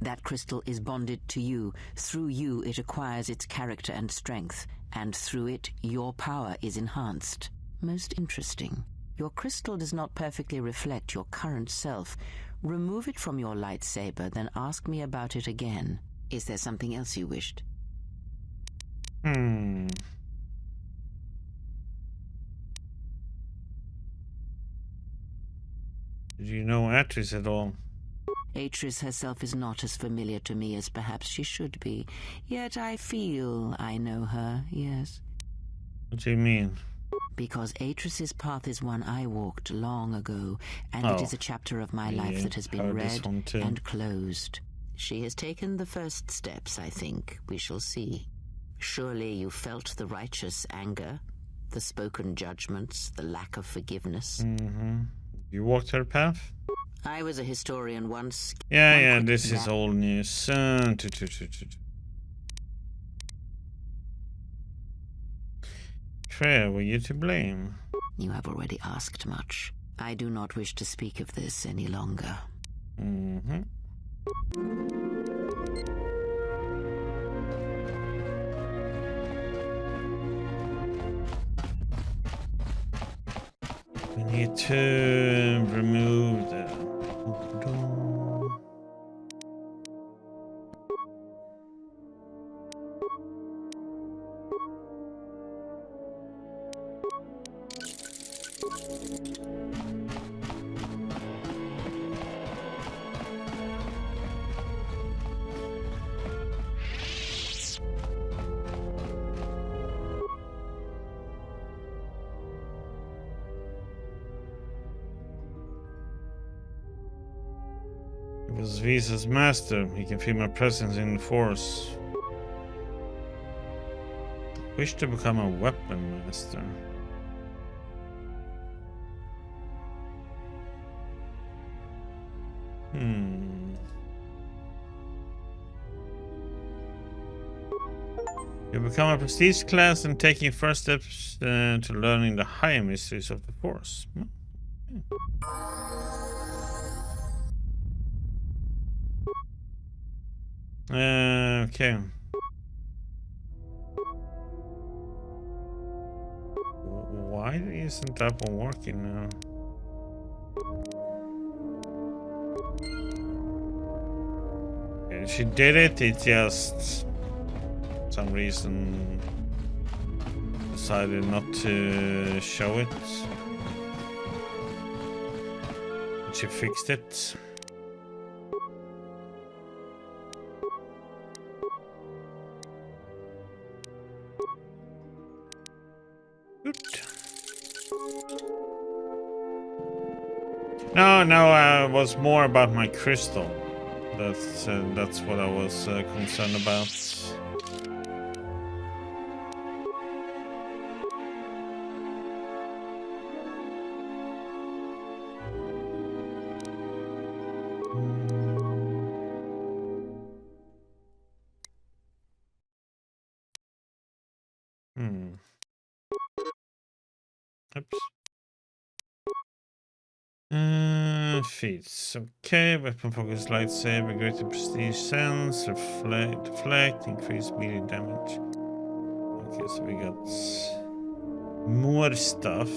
That crystal is bonded to you. Through you it acquires its character and strength, and through it your power is enhanced. Most interesting. Your crystal does not perfectly reflect your current self. Remove it from your lightsaber, then ask me about it again. Is there something else you wished? Did you know Atris at all? Atris herself is not as familiar to me as perhaps she should be. Yet I feel I know her, yes. What do you mean? Because Atris's path is one I walked long ago, and it is a chapter of my life that has been read and closed. She has taken the first steps, I think. We shall see. Surely you felt the righteous anger, the spoken judgments, the lack of forgiveness. You walked her path? I was a historian once. Yeah, this is old news. Claire, were you to blame? You have already asked much. I do not wish to speak of this any longer. Need to remove the... It was Visa's master. He can feel my presence in the Force. Wish to become a weapon master. You become a prestige class and taking first steps to learning the higher mysteries of the Force. Okay. Why isn't that one working now? Okay, she did it. It just for some reason decided not to show it. But she fixed it. No, it was more about my crystal. That's what I was concerned about. Oops. Feats. Okay, weapon focus, lightsaber, greater prestige sense, deflect, increase melee damage. Okay, so we got more stuff.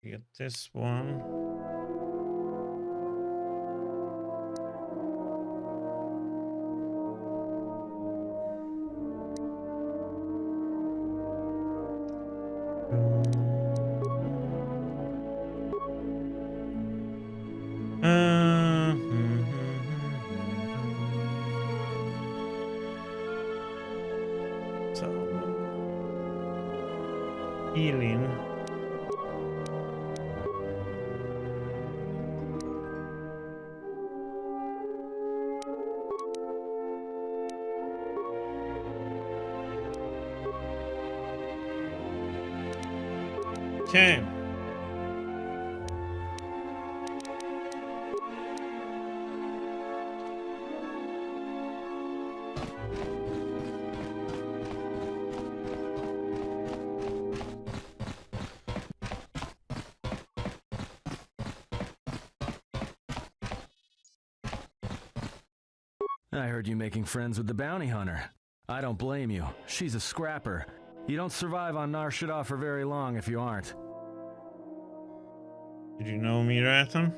Get this one. So healing. Okay. I heard you making friends with the bounty hunter. I don't blame you. She's a scrapper. You don't survive on Nar Shaddaa for very long if you aren't. Did you know me, Ratham?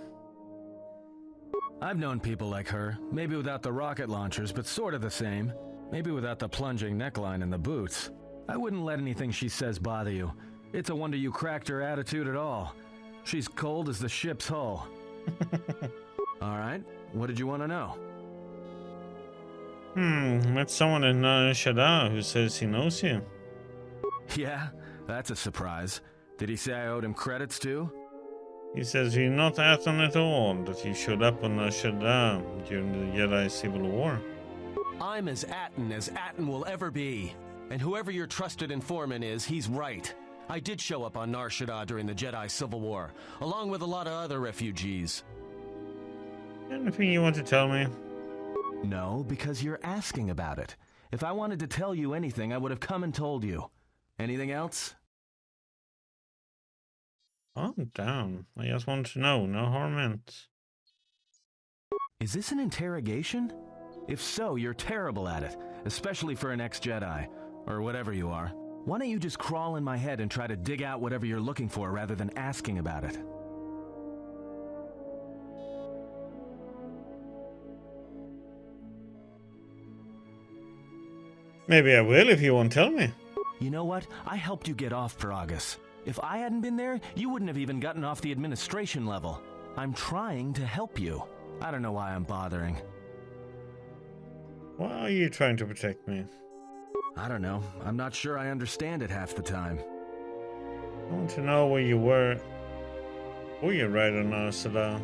I've known people like her. Maybe without the rocket launchers, but sort of the same. Maybe without the plunging neckline and the boots. I wouldn't let anything she says bother you. It's a wonder you cracked her attitude at all. She's cold as the ship's hull. All right, what did you want to know? Met someone in Shaddaa who says he knows you. Yeah, that's a surprise. Did he say I owed him credits too? He says you're not Atton at all, that you showed up on Shaddaa during the Jedi Civil War. I'm as Atton will ever be. And whoever your trusted informant is, he's right. I did show up on Nar Shaddaa during the Jedi Civil War, along with a lot of other refugees. Anything you want to tell me? No, because you're asking about it. If I wanted to tell you anything, I would have come and told you. Anything else? Calm down. I just want to know. No harm meant. Is this an interrogation? If so, you're terrible at it, especially for an ex-Jedi, or whatever you are. Why don't you just crawl in my head and try to dig out whatever you're looking for rather than asking about it? Maybe I will if you won't tell me. You know what? I helped you get off Peragus. If I hadn't been there, you wouldn't have even gotten off the administration level. I'm trying to help you. I don't know why I'm bothering. Why are you trying to protect me? I don't know. I'm not sure I understand it half the time. I want to know where you were. Were you right on Shaddaa?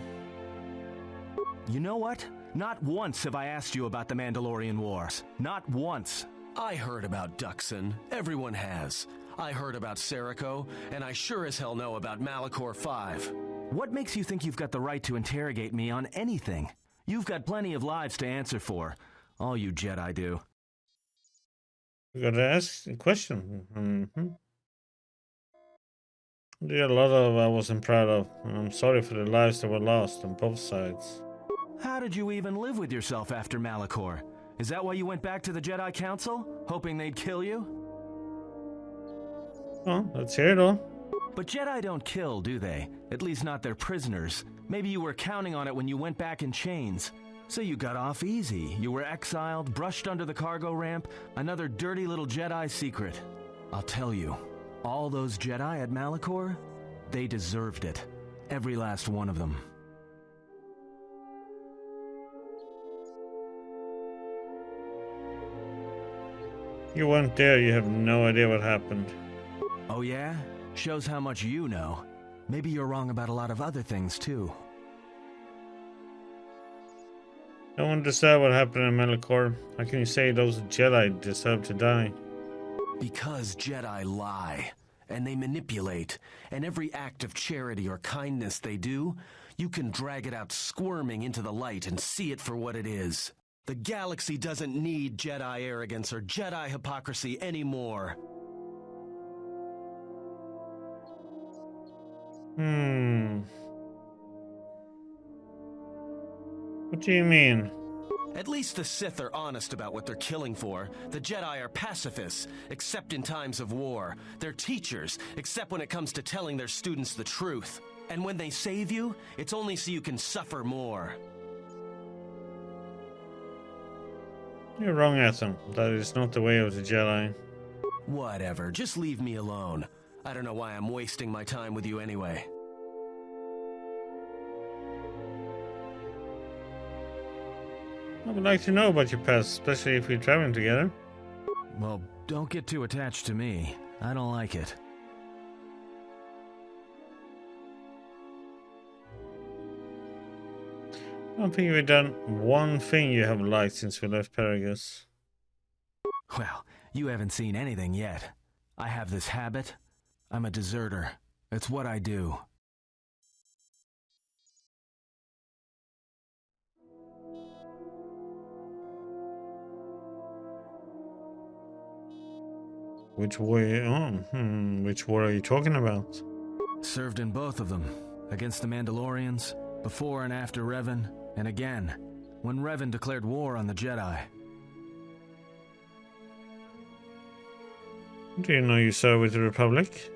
You know what? Not once have I asked you about the Mandalorian Wars. Not once. I heard about Duxon. Everyone has. I heard about Serico, and I sure as hell know about Malachor 5. What makes you think you've got the right to interrogate me on anything? You've got plenty of lives to answer for. All you Jedi do. You gotta ask a question. Did a lot of I wasn't proud of, and I'm sorry for the lives that were lost on both sides. How did you even live with yourself after Malachor? Is that why you went back to the Jedi Council? Hoping they'd kill you? Well, let's hear it all. But Jedi don't kill, do they? At least not their prisoners. Maybe you were counting on it when you went back in chains. So you got off easy. You were exiled, brushed under the cargo ramp, another dirty little Jedi secret. I'll tell you, all those Jedi at Malachor, they deserved it. Every last one of them. You weren't there, you have no idea what happened. Oh yeah? Shows how much you know. Maybe you're wrong about a lot of other things too. No one decided what happened in Malachor. How can you say those Jedi deserve to die? Because Jedi lie, and they manipulate, and every act of charity or kindness they do, you can drag it out squirming into the light and see it for what it is. The galaxy doesn't need Jedi arrogance or Jedi hypocrisy anymore. What do you mean? At least the Sith are honest about what they're killing for. The Jedi are pacifists, except in times of war. They're teachers, except when it comes to telling their students the truth. And when they save you, it's only so you can suffer more. You're wrong, Atton. That is not the way of the Jedi. Whatever, just leave me alone. I don't know why I'm wasting my time with you anyway. I would like to know about your past, especially if we're traveling together. Well, don't get too attached to me. I don't like it. I don't think we've done one thing you have liked since we left Peragus. Well, you haven't seen anything yet. I have this habit. I'm a deserter. It's what I do. Which war? Which war are you talking about? Served in both of them. Against the Mandalorians, before and after Revan, and again, when Revan declared war on the Jedi. Do you know you served with the Republic?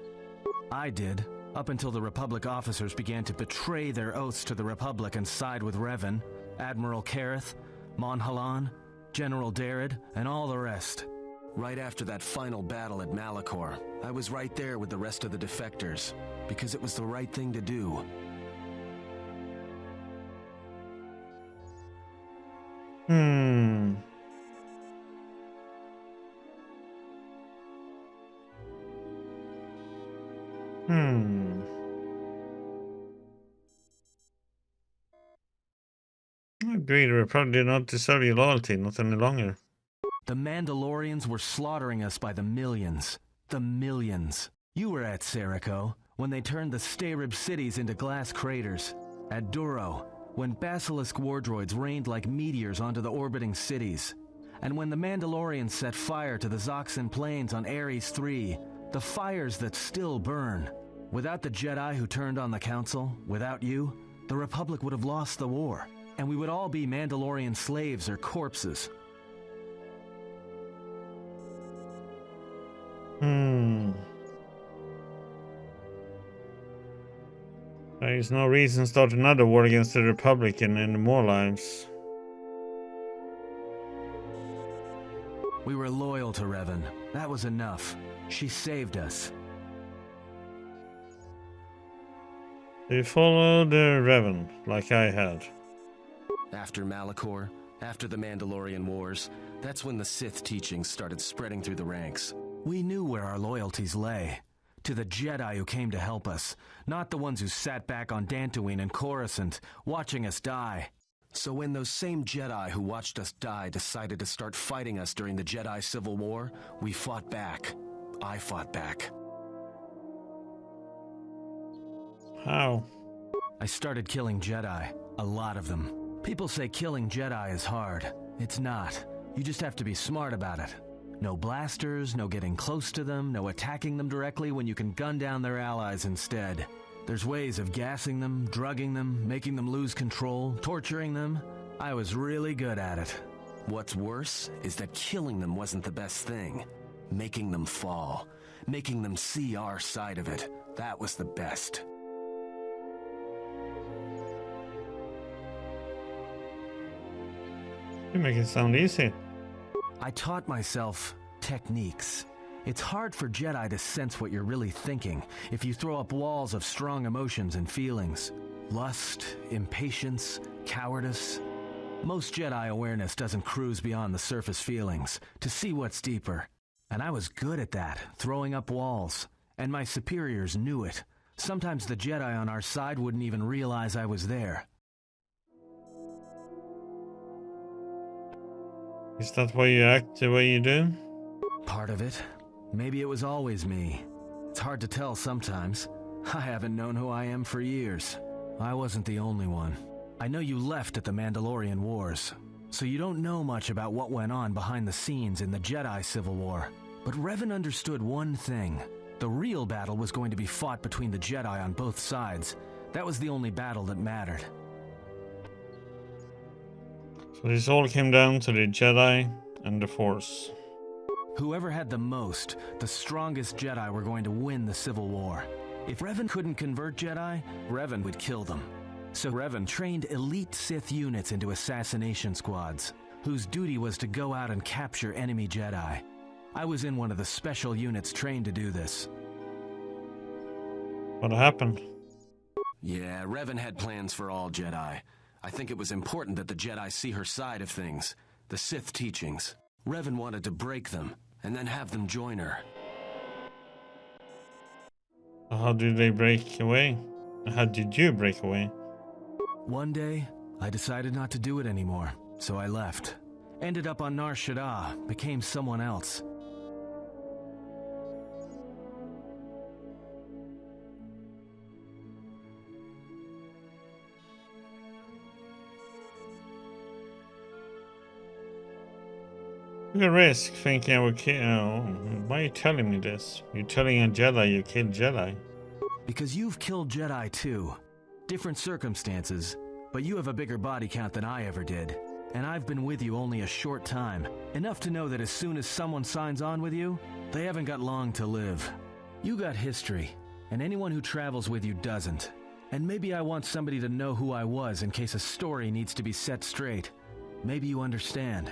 I did, up until the Republic officers began to betray their oaths to the Republic and side with Revan, Admiral Kareth, Mon Halan, General Darad, and all the rest. Right after that final battle at Malachor, I was right there with the rest of the defectors, because it was the right thing to do. Hmm. Hmm. I agree, the Republic did not deserve your loyalty, not any longer. The Mandalorians were slaughtering us by the millions. The millions. You were at Serico, when they turned the Stayrib cities into glass craters. At Duro, when Basilisk war droids rained like meteors onto the orbiting cities. And when the Mandalorians set fire to the Zoxan plains on Ares III, the fires that still burn. Without the Jedi who turned on the Council, without you, the Republic would have lost the war, and we would all be Mandalorian slaves or corpses. There is no reason to start another war against the Republic and end more lives. We were loyal to Revan. That was enough. She saved us. They followed Revan, like I had. After Malachor, after the Mandalorian Wars, that's when the Sith teachings started spreading through the ranks. We knew where our loyalties lay. To the Jedi who came to help us, not the ones who sat back on Dantooine and Coruscant, watching us die. So when those same Jedi who watched us die decided to start fighting us during the Jedi Civil War, we fought back. I fought back. How? I started killing Jedi. A lot of them. People say killing Jedi is hard. It's not. You just have to be smart about it. No blasters, no getting close to them, no attacking them directly when you can gun down their allies instead. There's ways of gassing them, drugging them, making them lose control, torturing them. I was really good at it. What's worse is that killing them wasn't the best thing. Making them fall. Making them see our side of it. That was the best. You make it sound easy. I taught myself techniques. It's hard for Jedi to sense what you're really thinking if you throw up walls of strong emotions and feelings. Lust, impatience, cowardice. Most Jedi awareness doesn't cruise beyond the surface feelings to see what's deeper. And I was good at that, throwing up walls. And my superiors knew it. Sometimes the Jedi on our side wouldn't even realize I was there. Is that why you act the way you do? Part of it. Maybe it was always me. It's hard to tell sometimes. I haven't known who I am for years. I wasn't the only one. I know you left at the Mandalorian Wars, so you don't know much about what went on behind the scenes in the Jedi Civil War. But Revan understood one thing. The real battle was going to be fought between the Jedi on both sides. That was the only battle that mattered. So this all came down to the Jedi and the Force. Whoever had the most, the strongest Jedi were going to win the Civil War. If Revan couldn't convert Jedi, Revan would kill them. So Revan trained elite Sith units into assassination squads, whose duty was to go out and capture enemy Jedi. I was in one of the special units trained to do this. What happened? Yeah, Revan had plans for all Jedi. I think it was important that the Jedi see her side of things, the Sith teachings. Revan wanted to break them, and then have them join her. How did they break away? How did you break away? One day, I decided not to do it anymore, so I left. Ended up on Nar Shaddaa, became someone else. You can risk thinking I would kill. Why are you telling me this? You're telling a Jedi you killed Jedi. Because you've killed Jedi too. Different circumstances, but you have a bigger body count than I ever did. And I've been with you only a short time. Enough to know that as soon as someone signs on with you, they haven't got long to live. You got history, and anyone who travels with you doesn't. And maybe I want somebody to know who I was in case a story needs to be set straight. Maybe you understand.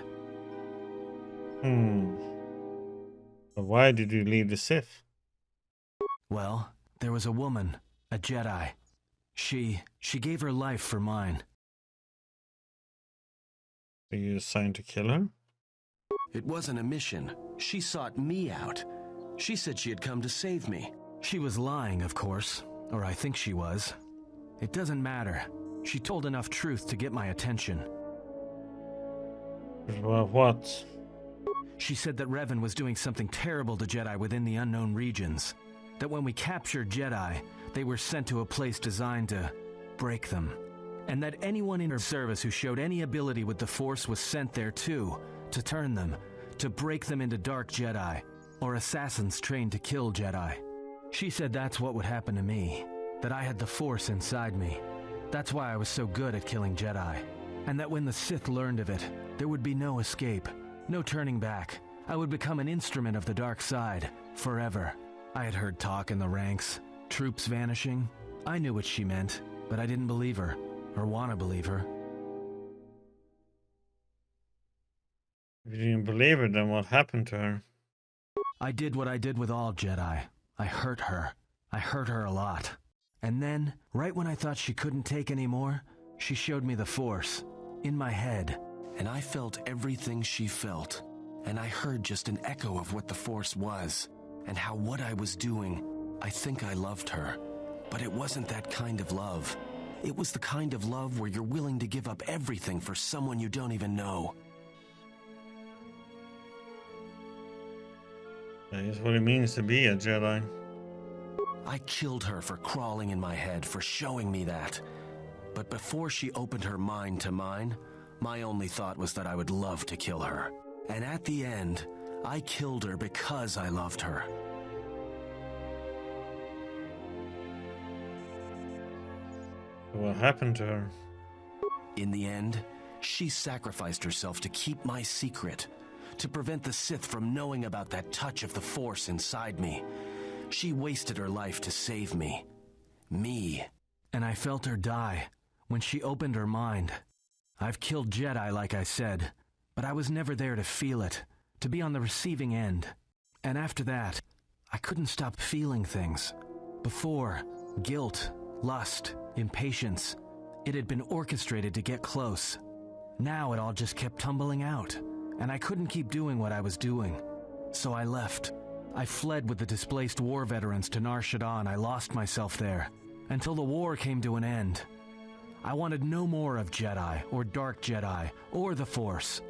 But why did you leave the Sith? Well, there was a woman, a Jedi. She gave her life for mine. Are you assigned to kill her? It wasn't a mission. She sought me out. She said she had come to save me. She was lying, of course. Or I think she was. It doesn't matter. She told enough truth to get my attention. Well, what? She said that Revan was doing something terrible to Jedi within the unknown regions. That when we captured Jedi, they were sent to a place designed to break them. And that anyone in her service who showed any ability with the Force was sent there too, to turn them, to break them into dark Jedi, or assassins trained to kill Jedi. She said that's what would happen to me, that I had the Force inside me. That's why I was so good at killing Jedi. And that when the Sith learned of it, there would be no escape, no turning back. I would become an instrument of the dark side, forever. I had heard talk in the ranks, troops vanishing. I knew what she meant, but I didn't believe her, or want to believe her. If you didn't believe her, then what happened to her? I did what I did with all Jedi. I hurt her. I hurt her a lot. And then, right when I thought she couldn't take any more, she showed me the Force, in my head. And I felt everything she felt. And I heard just an echo of what the Force was. And how what I was doing, I think I loved her. But it wasn't that kind of love. It was the kind of love where you're willing to give up everything for someone you don't even know. That is what it means to be a Jedi. I killed her for crawling in my head, for showing me that. But before she opened her mind to mine, my only thought was that I would love to kill her. And at the end, I killed her because I loved her. What happened to her? In the end, she sacrificed herself to keep my secret, to prevent the Sith from knowing about that touch of the Force inside me. She wasted her life to save me. Me. And I felt her die when she opened her mind. I've killed Jedi, like I said, but I was never there to feel it, to be on the receiving end. And after that, I couldn't stop feeling things. Before, guilt, lust, impatience. It had been orchestrated to get close. Now it all just kept tumbling out, and I couldn't keep doing what I was doing. So I left. I fled with the displaced war veterans to Nar Shaddaa, and I lost myself there, until the war came to an end. I wanted no more of Jedi, or Dark Jedi, or the Force.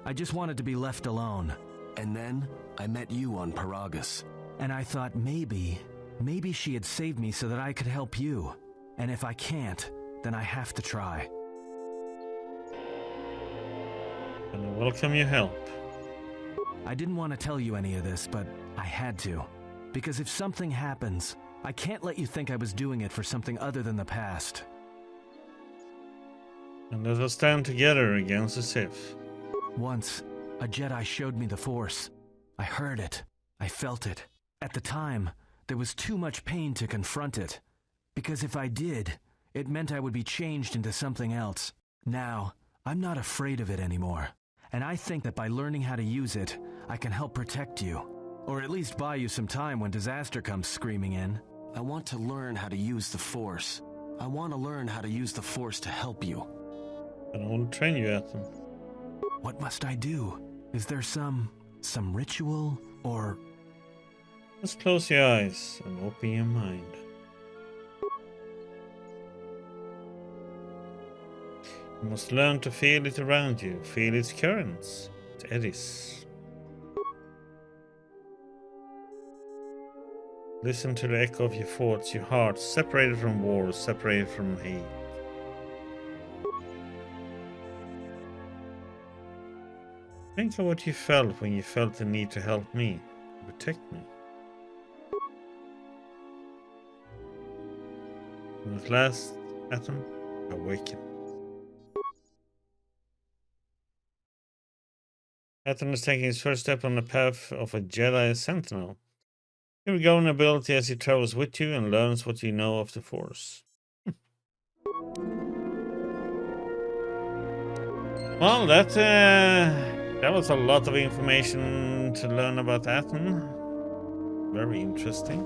I just wanted to be left alone. And then, I met you on Paragus. And I thought maybe she had saved me so that I could help you. And if I can't, then I have to try. And I welcome your help. I didn't want to tell you any of this, but I had to. Because if something happens, I can't let you think I was doing it for something other than the past. And let us stand together against the Sith. Once, a Jedi showed me the Force. I heard it. I felt it. At the time, there was too much pain to confront it. Because if I did, it meant I would be changed into something else. Now, I'm not afraid of it anymore. And I think that by learning how to use it, I can help protect you. Or at least buy you some time when disaster comes screaming in. I want to learn how to use the Force. I want to learn how to use the Force to help you. And I want to train you at them. What must I do? Is there some ritual, or... Just close your eyes and open your mind. You must learn to feel it around you, feel its currents, its eddies. Listen to the echo of your thoughts, your heart, separated from war, separated from hate. Think of what you felt when you felt the need to help me, to protect me. And at last, Atom, awaken. Atom is taking his first step on the path of a Jedi Sentinel. He will gain ability as he travels with you and learns what you know of the Force. Well, that was a lot of information to learn about Atom. Very interesting.